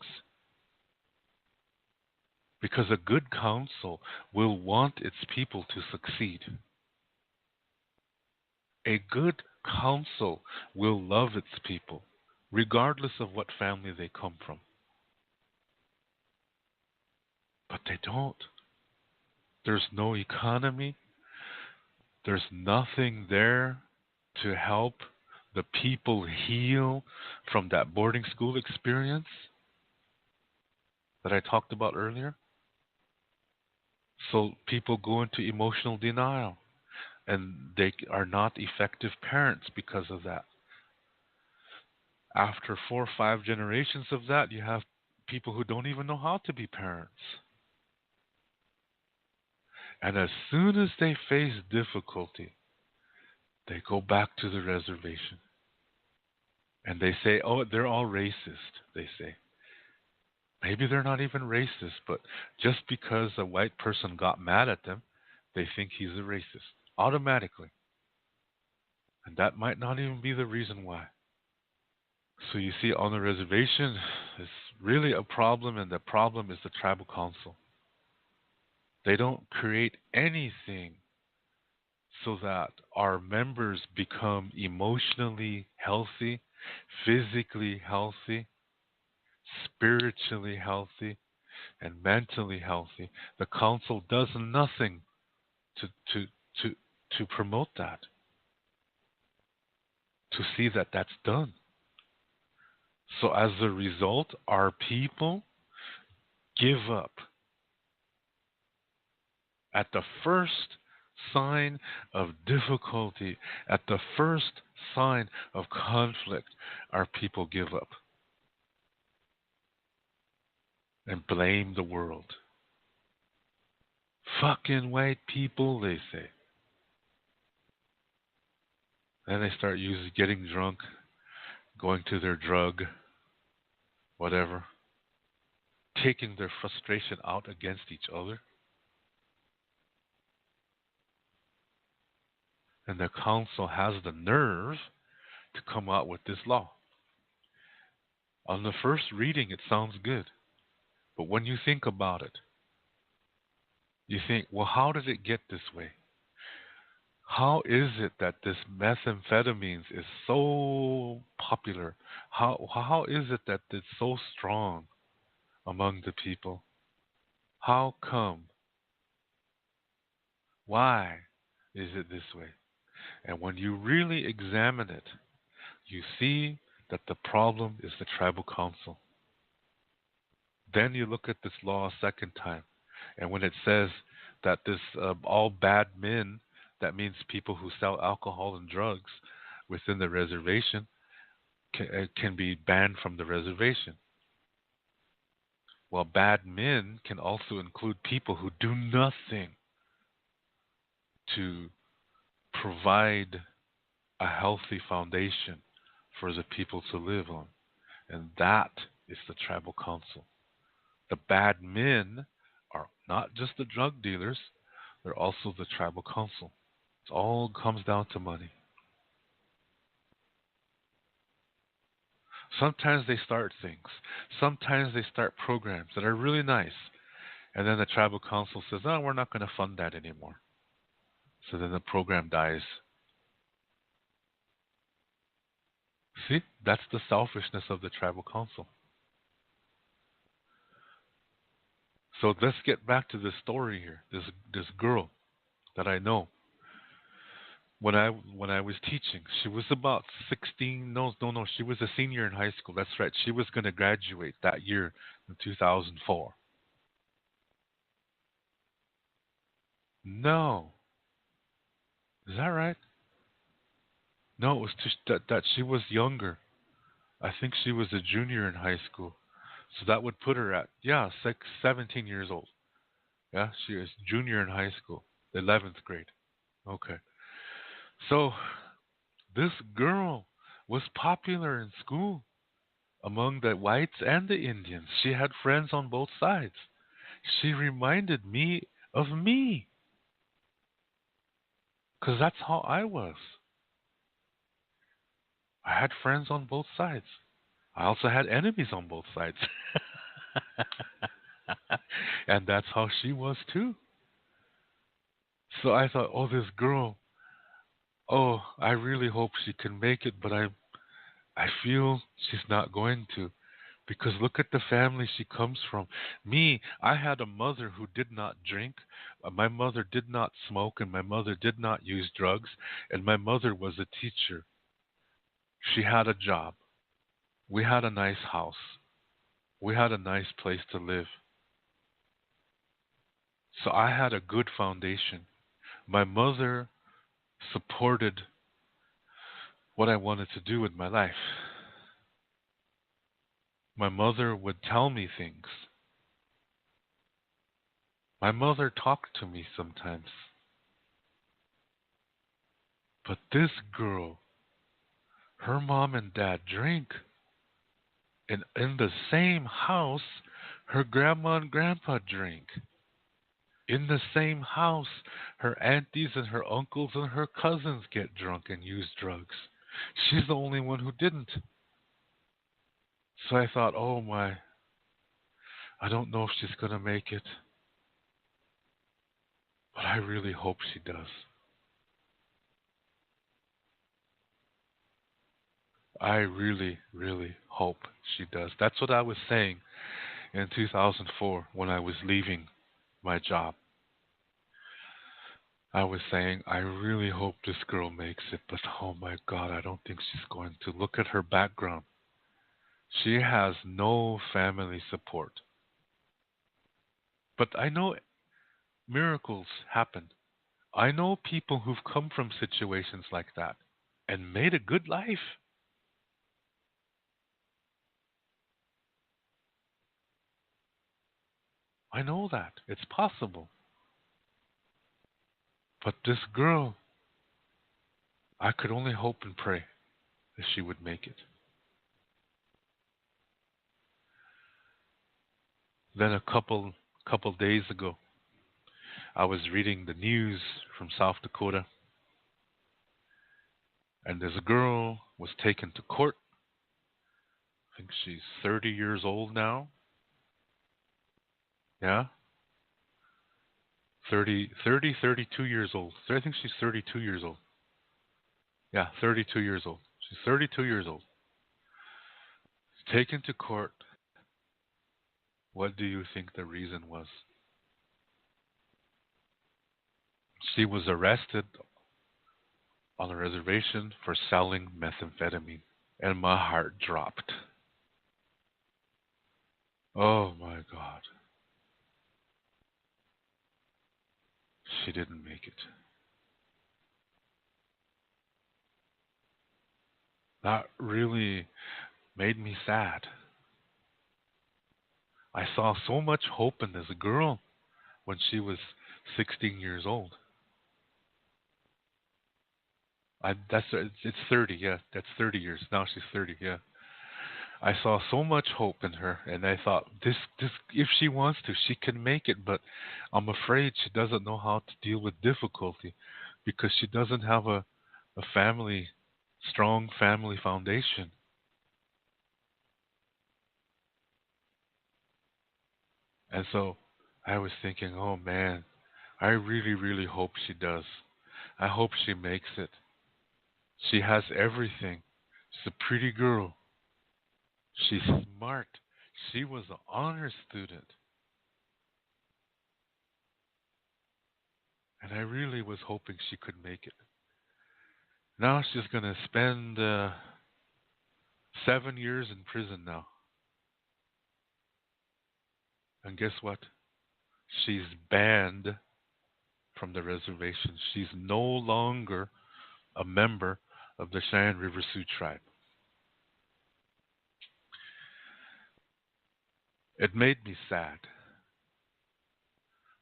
Because a good council will want its people to succeed. A good council will love its people, regardless of what family they come from. But they don't. There's no economy. There's nothing there to help the people heal from that boarding school experience that I talked about earlier. So people go into emotional denial and they are not effective parents because of that. After 4 or 5 generations of that, you have people who don't even know how to be parents. And as soon as they face difficulty, they go back to the reservation. And they say, oh, they're all racist, they say. Maybe they're not even racist, but just because a white person got mad at them, they think he's a racist automatically. And that might not even be the reason why. So you see, on the reservation, it's really a problem, and the problem is the tribal council. They don't create anything so that our members become emotionally healthy, physically healthy, spiritually healthy, and mentally healthy. The council does nothing to to to to promote that, to see that that's done. So as a result, our people give up at the first sign of difficulty, at the first sign of conflict. Our people give up and blame the world. Fucking white people, they say. Then they start getting drunk, going to their drug, whatever, taking their frustration out against each other. And the council has the nerve to come out with this law. On the first reading, it sounds good. But when you think about it, you think, well, how did it get this way? How is it that this methamphetamines is so popular? How is it that it's so strong among the people? How come? Why is it this way? And when you really examine it, you see that the problem is the tribal council. Then you look at this law a second time, and when it says that this all bad men, that means people who sell alcohol and drugs within the reservation, can be banned from the reservation. Well, bad men can also include people who do nothing to provide a healthy foundation for the people to live on. And that is the tribal council. The bad men are not just the drug dealers, they're also the tribal council. It all comes down to money. Sometimes they start things. Sometimes they start programs that are really nice. And then the tribal council says, oh, we're not going to fund that anymore. So then the program dies. See, that's the selfishness of the tribal council. So let's get back to this story here. This girl that I know. When I was teaching, she was about 16. No, she was a senior in high school. That's right. She was going to graduate that year in 2004. No, is that right? No, it was just that she was younger. I think she was a junior in high school. So that would put her at, yeah, 17 years old. Yeah, she is junior in high school, the 11th grade. Okay. So this girl was popular in school among the whites and the Indians. She had friends on both sides. She reminded me of me because that's how I was. I had friends on both sides. I also had enemies on both sides. And that's how she was too. So I thought, oh, this girl, oh, I really hope she can make it, but I feel she's not going to. Because look at the family she comes from. Me, I had a mother who did not drink. My mother did not smoke, and my mother did not use drugs. And my mother was a teacher. She had a job. We had a nice house. We had a nice place to live. So I had a good foundation. My mother supported what I wanted to do with my life. My mother would tell me things. My mother talked to me sometimes. But this girl, her mom and dad drink. And in the same house, her grandma and grandpa drink. In the same house, her aunties and her uncles and her cousins get drunk and use drugs. She's the only one who didn't. So I thought, oh my, I don't know if she's going to make it, but I really hope she does. I really, really hope she does. That's what I was saying in 2004 when I was leaving my job. I was saying, I really hope this girl makes it, but oh my God, I don't think she's going to. Look at her background. She has no family support. But I know miracles happen. I know people who've come from situations like that and made a good life. I know that. It's possible. But this girl, I could only hope and pray that she would make it. Then a couple days ago, I was reading the news from South Dakota, And this girl was taken to court. I think she's 30 years old now. Yeah, 32 years old. So I think she's 32 years old. Yeah, 32 years old. She's 32 years old. Taken to court. What do you think the reason was? She was arrested on a reservation for selling methamphetamine. And my heart dropped. Oh my God. She didn't make it. That really made me sad. I saw so much hope in this girl when she was 16 years old. It's 30, yeah. That's 30 years. Now she's 30, yeah. I saw so much hope in her, and I thought this if she wants to, she can make it. But I'm afraid she doesn't know how to deal with difficulty because she doesn't have a family, strong family foundation. And so I was thinking, oh man, I really, really hope she does. I hope she makes it. She has everything. She's a pretty girl. She's smart. She was an honor student. And I really was hoping she could make it. Now she's going to spend 7 years in prison now. And guess what? She's banned from the reservation. She's no longer a member of the Cheyenne River Sioux tribe. It made me sad.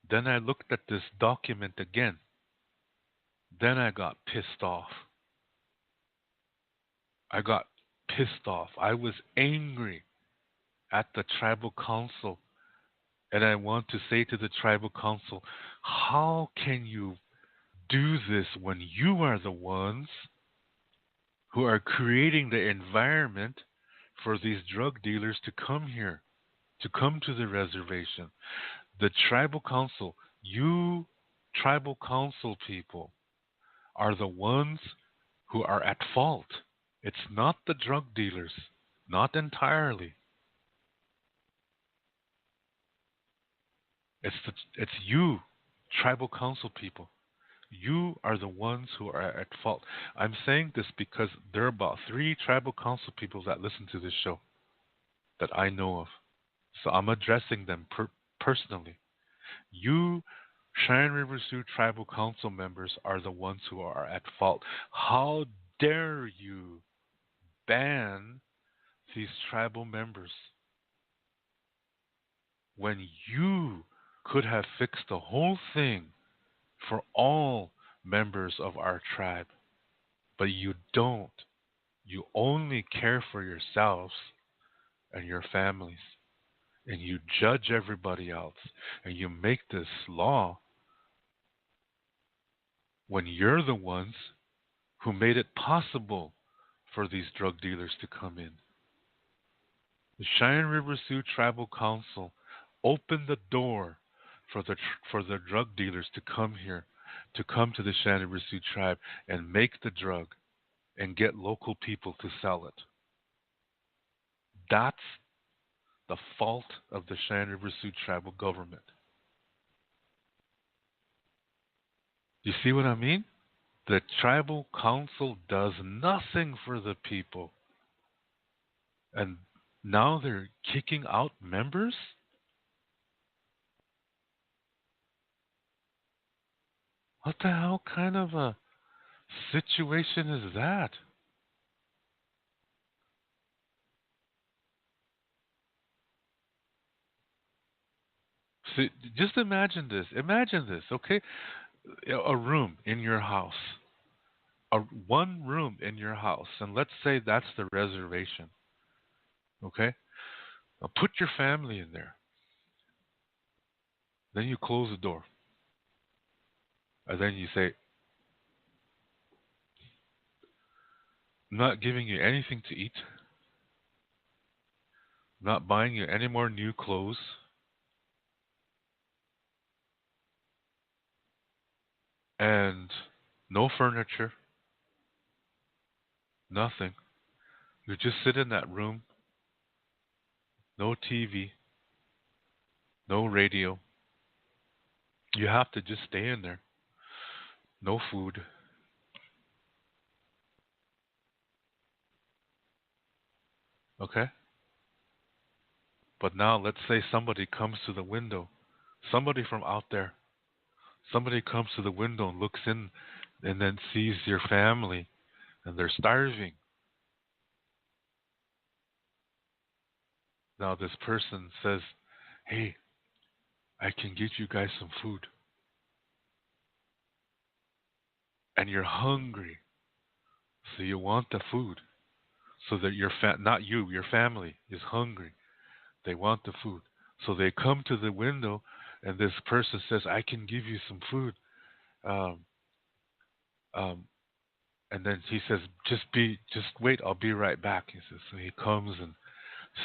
Then I looked at this document again. Then I got pissed off. I got pissed off. I was angry at the tribal council. And I want to say to the tribal council, how can you do this when you are the ones who are creating the environment for these drug dealers to come here, to come to the reservation? The tribal council, you tribal council people, are the ones who are at fault. It's not the drug dealers, not entirely. It's you, tribal council people. You are the ones who are at fault. I'm saying this because there are about 3 tribal council people that listen to this show that I know of. So I'm addressing them personally. You, Cheyenne River Sioux tribal council members, are the ones who are at fault. How dare you ban these tribal members when you could have fixed the whole thing for all members of our tribe? But you don't. You only care for yourselves and your families. And you judge everybody else. And you make this law when you're the ones who made it possible for these drug dealers to come in. The Cheyenne River Sioux Tribal Council opened the door for the drug dealers to come here, to come to the Cheyenne River Sioux tribe and make the drug and get local people to sell it. That's the fault of the Cheyenne River Sioux tribal government. You see what I mean? The tribal council does nothing for the people. And now they're kicking out members? What the hell kind of a situation is that? See, just imagine this. Imagine this, okay? A room in your house. One room in your house. And let's say that's the reservation. Okay? Now put your family in there. Then you close the door. And then you say, not giving you anything to eat, not buying you any more new clothes, and no furniture, nothing. You just sit in that room, no TV, no radio. You have to just stay in there. No food. Okay? But now let's say somebody comes to the window. Somebody from out there. Somebody comes to the window and looks in and then sees your family and they're starving. Now this person says, "Hey, I can get you guys some food." And you're hungry. So you want the food. So that not you, your family is hungry. They want the food. So they come to the window and this person says, "I can give you some food." Um, um, and then he says, just wait, I'll be right back." He says, so he comes and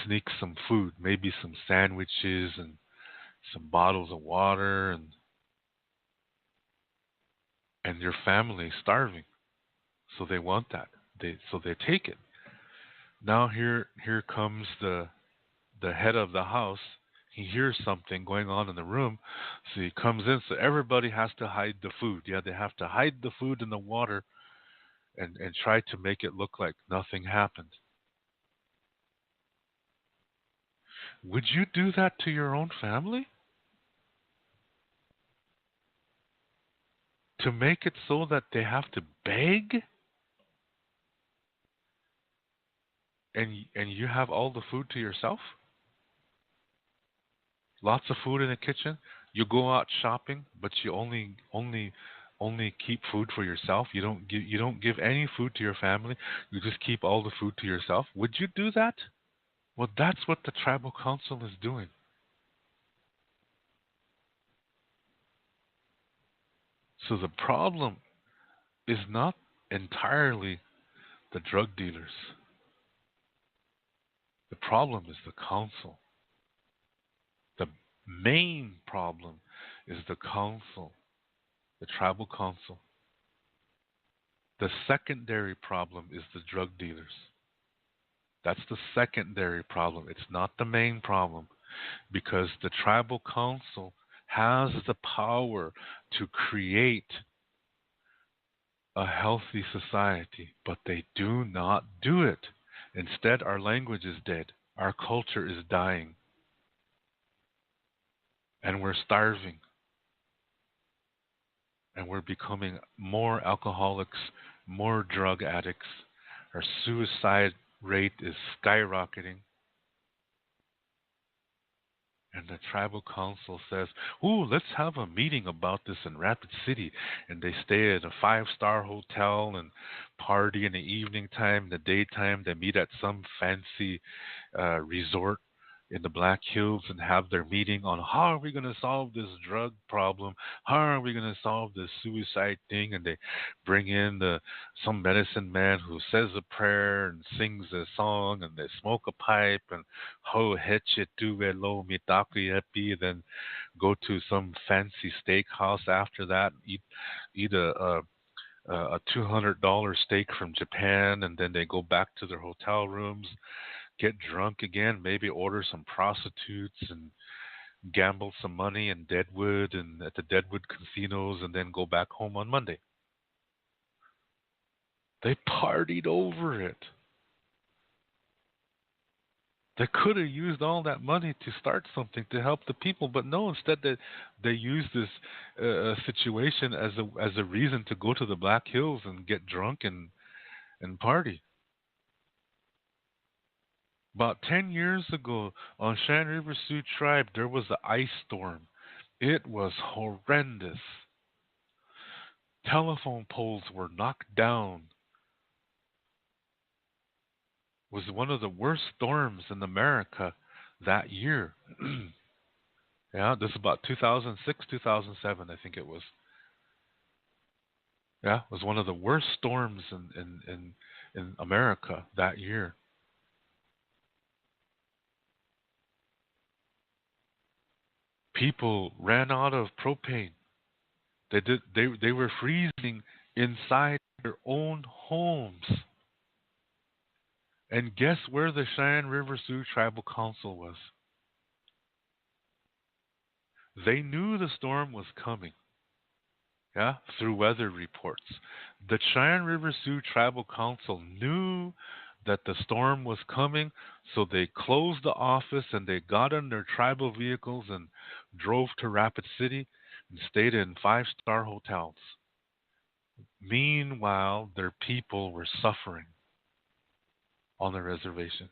sneaks some food, maybe some sandwiches and some bottles of water, and your family's starving. So they want that. They take it. Now here comes the head of the house. He hears something going on in the room, so he comes in. So everybody has to hide the food. Yeah, they have to hide the food in the water and try to make it look like nothing happened. Would you do that to your own family? To make it so that they have to beg and you have all the food to yourself? Lots of food in the kitchen. You go out shopping, but you only keep food for yourself. You don't give any food to your family. You just keep all the food to yourself. Would you do that? Well, that's what the tribal council is doing. So the problem is not entirely the drug dealers. The problem is the council. The main problem is the council, the tribal council. The secondary problem is the drug dealers. That's the secondary problem. It's not the main problem because the tribal council has the power to create a healthy society, but they do not do it. Instead, our language is dead. Our culture is dying, and we're starving, and we're becoming more alcoholics, more drug addicts. Our suicide rate is skyrocketing. And the tribal council says, "Ooh, let's have a meeting about this in Rapid City." And they stay at a five-star hotel and party in the evening time, the daytime. They meet at some fancy resort in the Black Hills and have their meeting on how are we going to solve this drug problem? How are we going to solve this suicide thing? And they bring in some medicine man who says a prayer and sings a song, and they smoke a pipe and ho heche tuvelo mitaku epi, then go to some fancy steakhouse after that, eat a $200 steak from Japan, and then they go back to their hotel rooms, get drunk again, maybe order some prostitutes and gamble some money in Deadwood and at the Deadwood casinos, and then go back home on Monday. They partied over it. They could have used all that money to start something to help the people, but no. Instead, they use this situation as a reason to go to the Black Hills and get drunk and party. About 10 years ago on Shan River Sioux Tribe, there was an ice storm. It was horrendous. Telephone poles were knocked down. It was one of the worst storms in America that year. Yeah, this is about 2006, 2007, I think it was. Yeah, it was one of the worst storms in in America that year. People ran out of propane. They were freezing inside their own homes. And guess where the Cheyenne River Sioux Tribal Council was? They knew the storm was coming, yeah, through weather reports. The Cheyenne River Sioux Tribal Council knew that the storm was coming, so they closed the office and they got in their tribal vehicles and drove to Rapid City and stayed in five-star hotels. Meanwhile, their people were suffering on the reservation.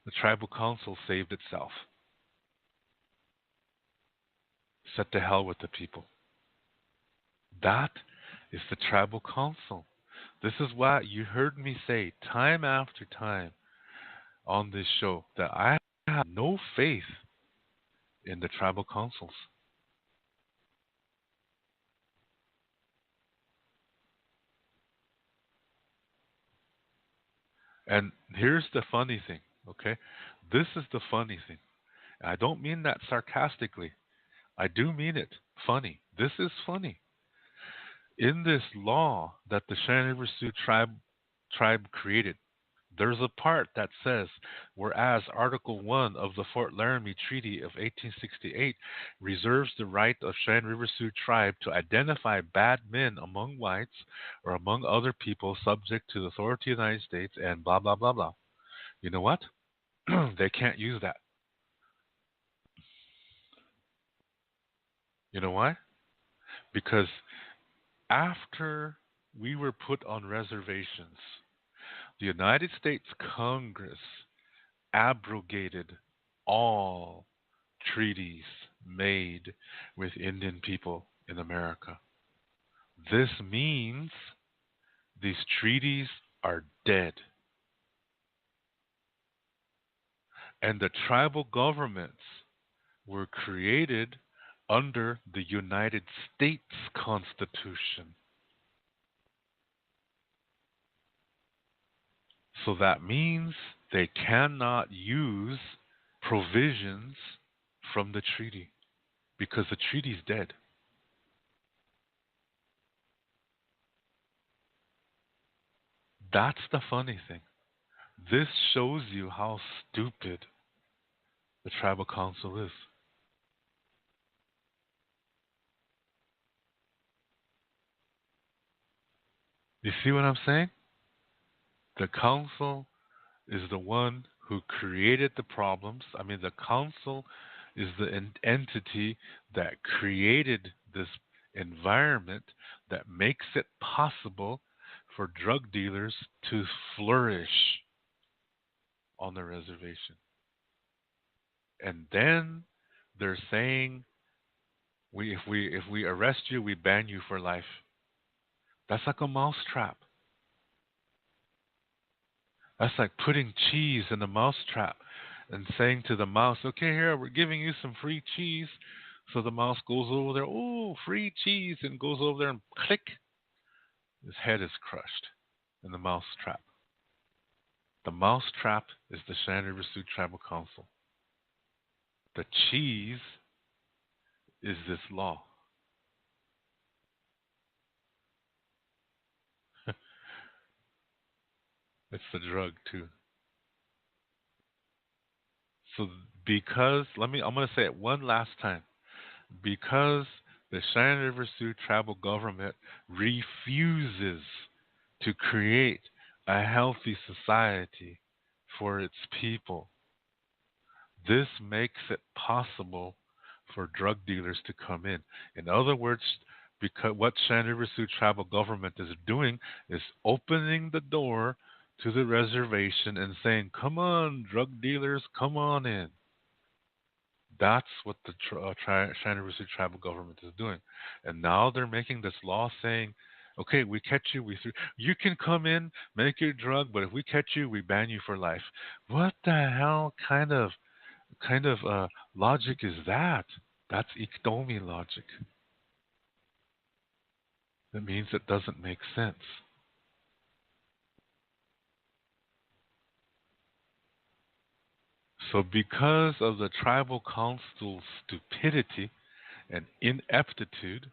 The tribal council saved itself. Set to hell with the people. That is the tribal council. This is what you heard me say time after time on this show that I have no faith in the tribal councils. And here's the funny thing, okay? This is the funny thing. I don't mean that sarcastically. I do mean it funny. This is funny. In this law that the Cheyenne River Sioux tribe created, there's a part that says, whereas Article 1 of the Fort Laramie Treaty of 1868 reserves the right of Cheyenne River Sioux tribe to identify bad men among whites or among other people subject to the authority of the United States and blah, blah, blah, blah. You know what? They can't use that. You know why? Because after we were put on reservations, the United States Congress abrogated all treaties made with Indian people in America. This means these treaties are dead. And the tribal governments were created under the United States Constitution. So that means they cannot use provisions from the treaty because the treaty's dead. That's the funny thing. This shows you how stupid the tribal council is. You see what I'm saying? The council is the one who created the problems. I mean, the council is the entity that created this environment that makes it possible for drug dealers to flourish on the reservation. And then they're saying, if we arrest you, we ban you for life. That's like a mousetrap. That's like putting cheese in a mousetrap and saying to the mouse, okay, here, we're giving you some free cheese. So the mouse goes over there, oh, free cheese, and goes over there and click, his head is crushed in the mousetrap. The mousetrap is the Cheyenne River Sioux Tribal Council. The cheese is this law. It's the drug, too. So I'm going to say it one last time. Because the Cheyenne River Sioux tribal government refuses to create a healthy society for its people, this makes it possible for drug dealers to come in. In other words, because what Cheyenne River Sioux tribal government is doing is opening the door to the reservation and saying, come on, drug dealers, come on in. That's what the Cheyenne River Sioux tribal government is doing. And now they're making this law saying, okay, we catch you, you can come in, make your drug, but if we catch you, we ban you for life. What the hell kind of logic is that? That's Iktomi logic. That means it doesn't make sense. So, because of the tribal council's stupidity and ineptitude,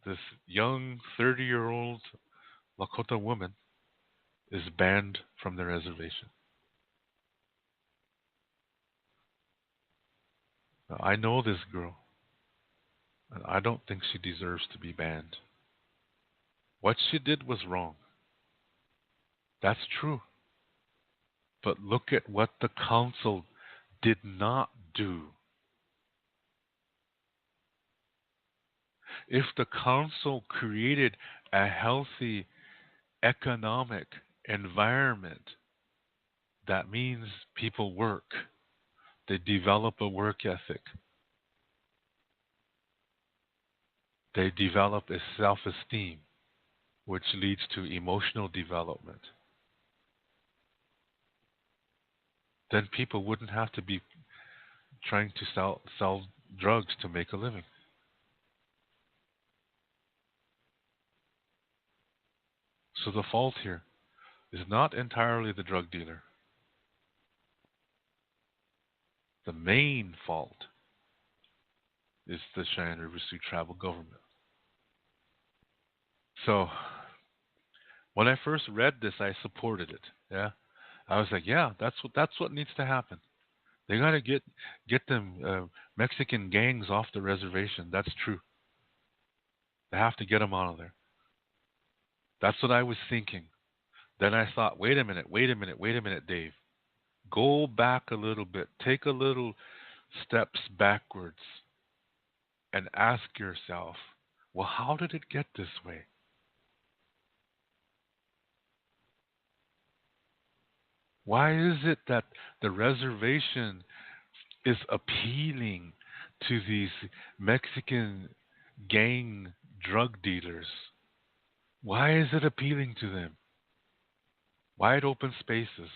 this young 30-year-old Lakota woman is banned from the reservation. Now, I know this girl, and I don't think she deserves to be banned. What she did was wrong. That's true. But look at what the council did not do. If the council created a healthy economic environment, that means people work. They develop a work ethic. They develop a self esteem, which leads to emotional development. Then people wouldn't have to be trying to sell drugs to make a living. So the fault here is not entirely the drug dealer. The main fault is the Cheyenne River Sioux tribal government. So when I first read this, I supported it. Yeah, I was like, yeah, that's what needs to happen. They got to get them Mexican gangs off the reservation. That's true. They have to get them out of there. That's what I was thinking. Then I thought, wait a minute, Dave. Go back a little bit. Take a little steps backwards and ask yourself, well, how did it get this way? Why is it that the reservation is appealing to these Mexican gang drug dealers? Why is it appealing to them? Wide open spaces,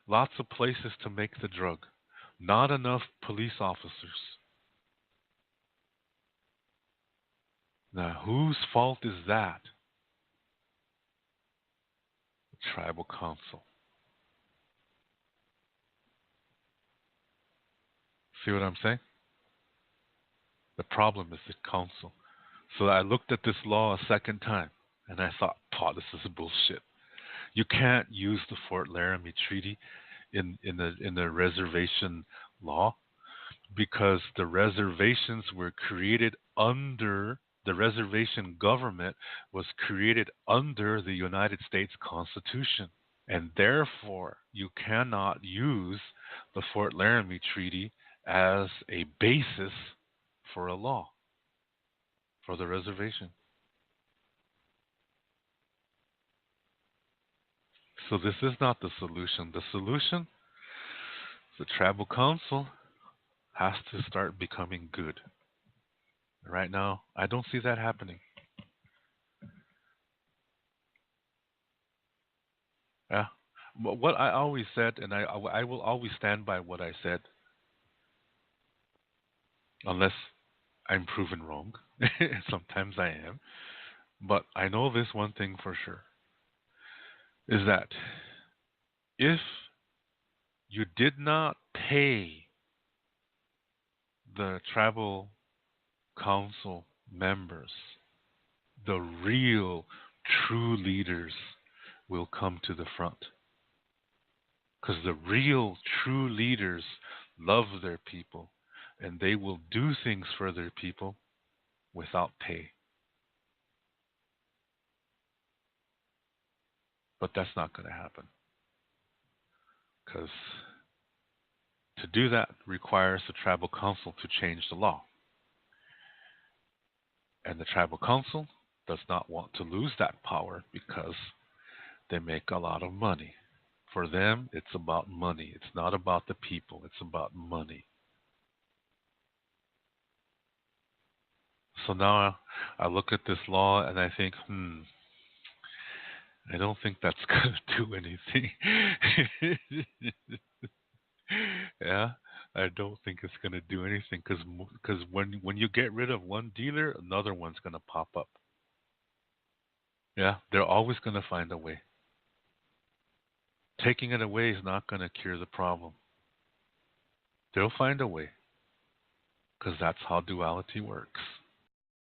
lots of places to make the drug, not enough police officers. Now, whose fault is that? The tribal council. See what I'm saying? The problem is the council. So I looked at this law a second time, and I thought, this is bullshit. You can't use the Fort Laramie Treaty in the reservation law because the reservations were created under the reservation government was created under the United States Constitution. And therefore, you cannot use the Fort Laramie Treaty as a basis for a law for the reservation. So this is not the solution. The solution, the tribal council has to start becoming good. Right now, I don't see that happening. Yeah. What I always said, and I will always stand by what I said, unless I'm proven wrong. Sometimes I am. But I know this one thing for sure is that if you did not pay the tribal council members, the real, true leaders will come to the front. Because the real, true leaders love their people and they will do things for their people without pay. But that's not going to happen. Because to do that requires the tribal council to change the law. And the tribal council does not want to lose that power because they make a lot of money. For them, it's about money. It's not about the people. It's about money. So now I look at this law and I think, I don't think that's going to do anything. Yeah, I don't think it's going to do anything because when you get rid of one dealer, another one's going to pop up. Yeah, they're always going to find a way. Taking it away is not going to cure the problem. They'll find a way because that's how duality works.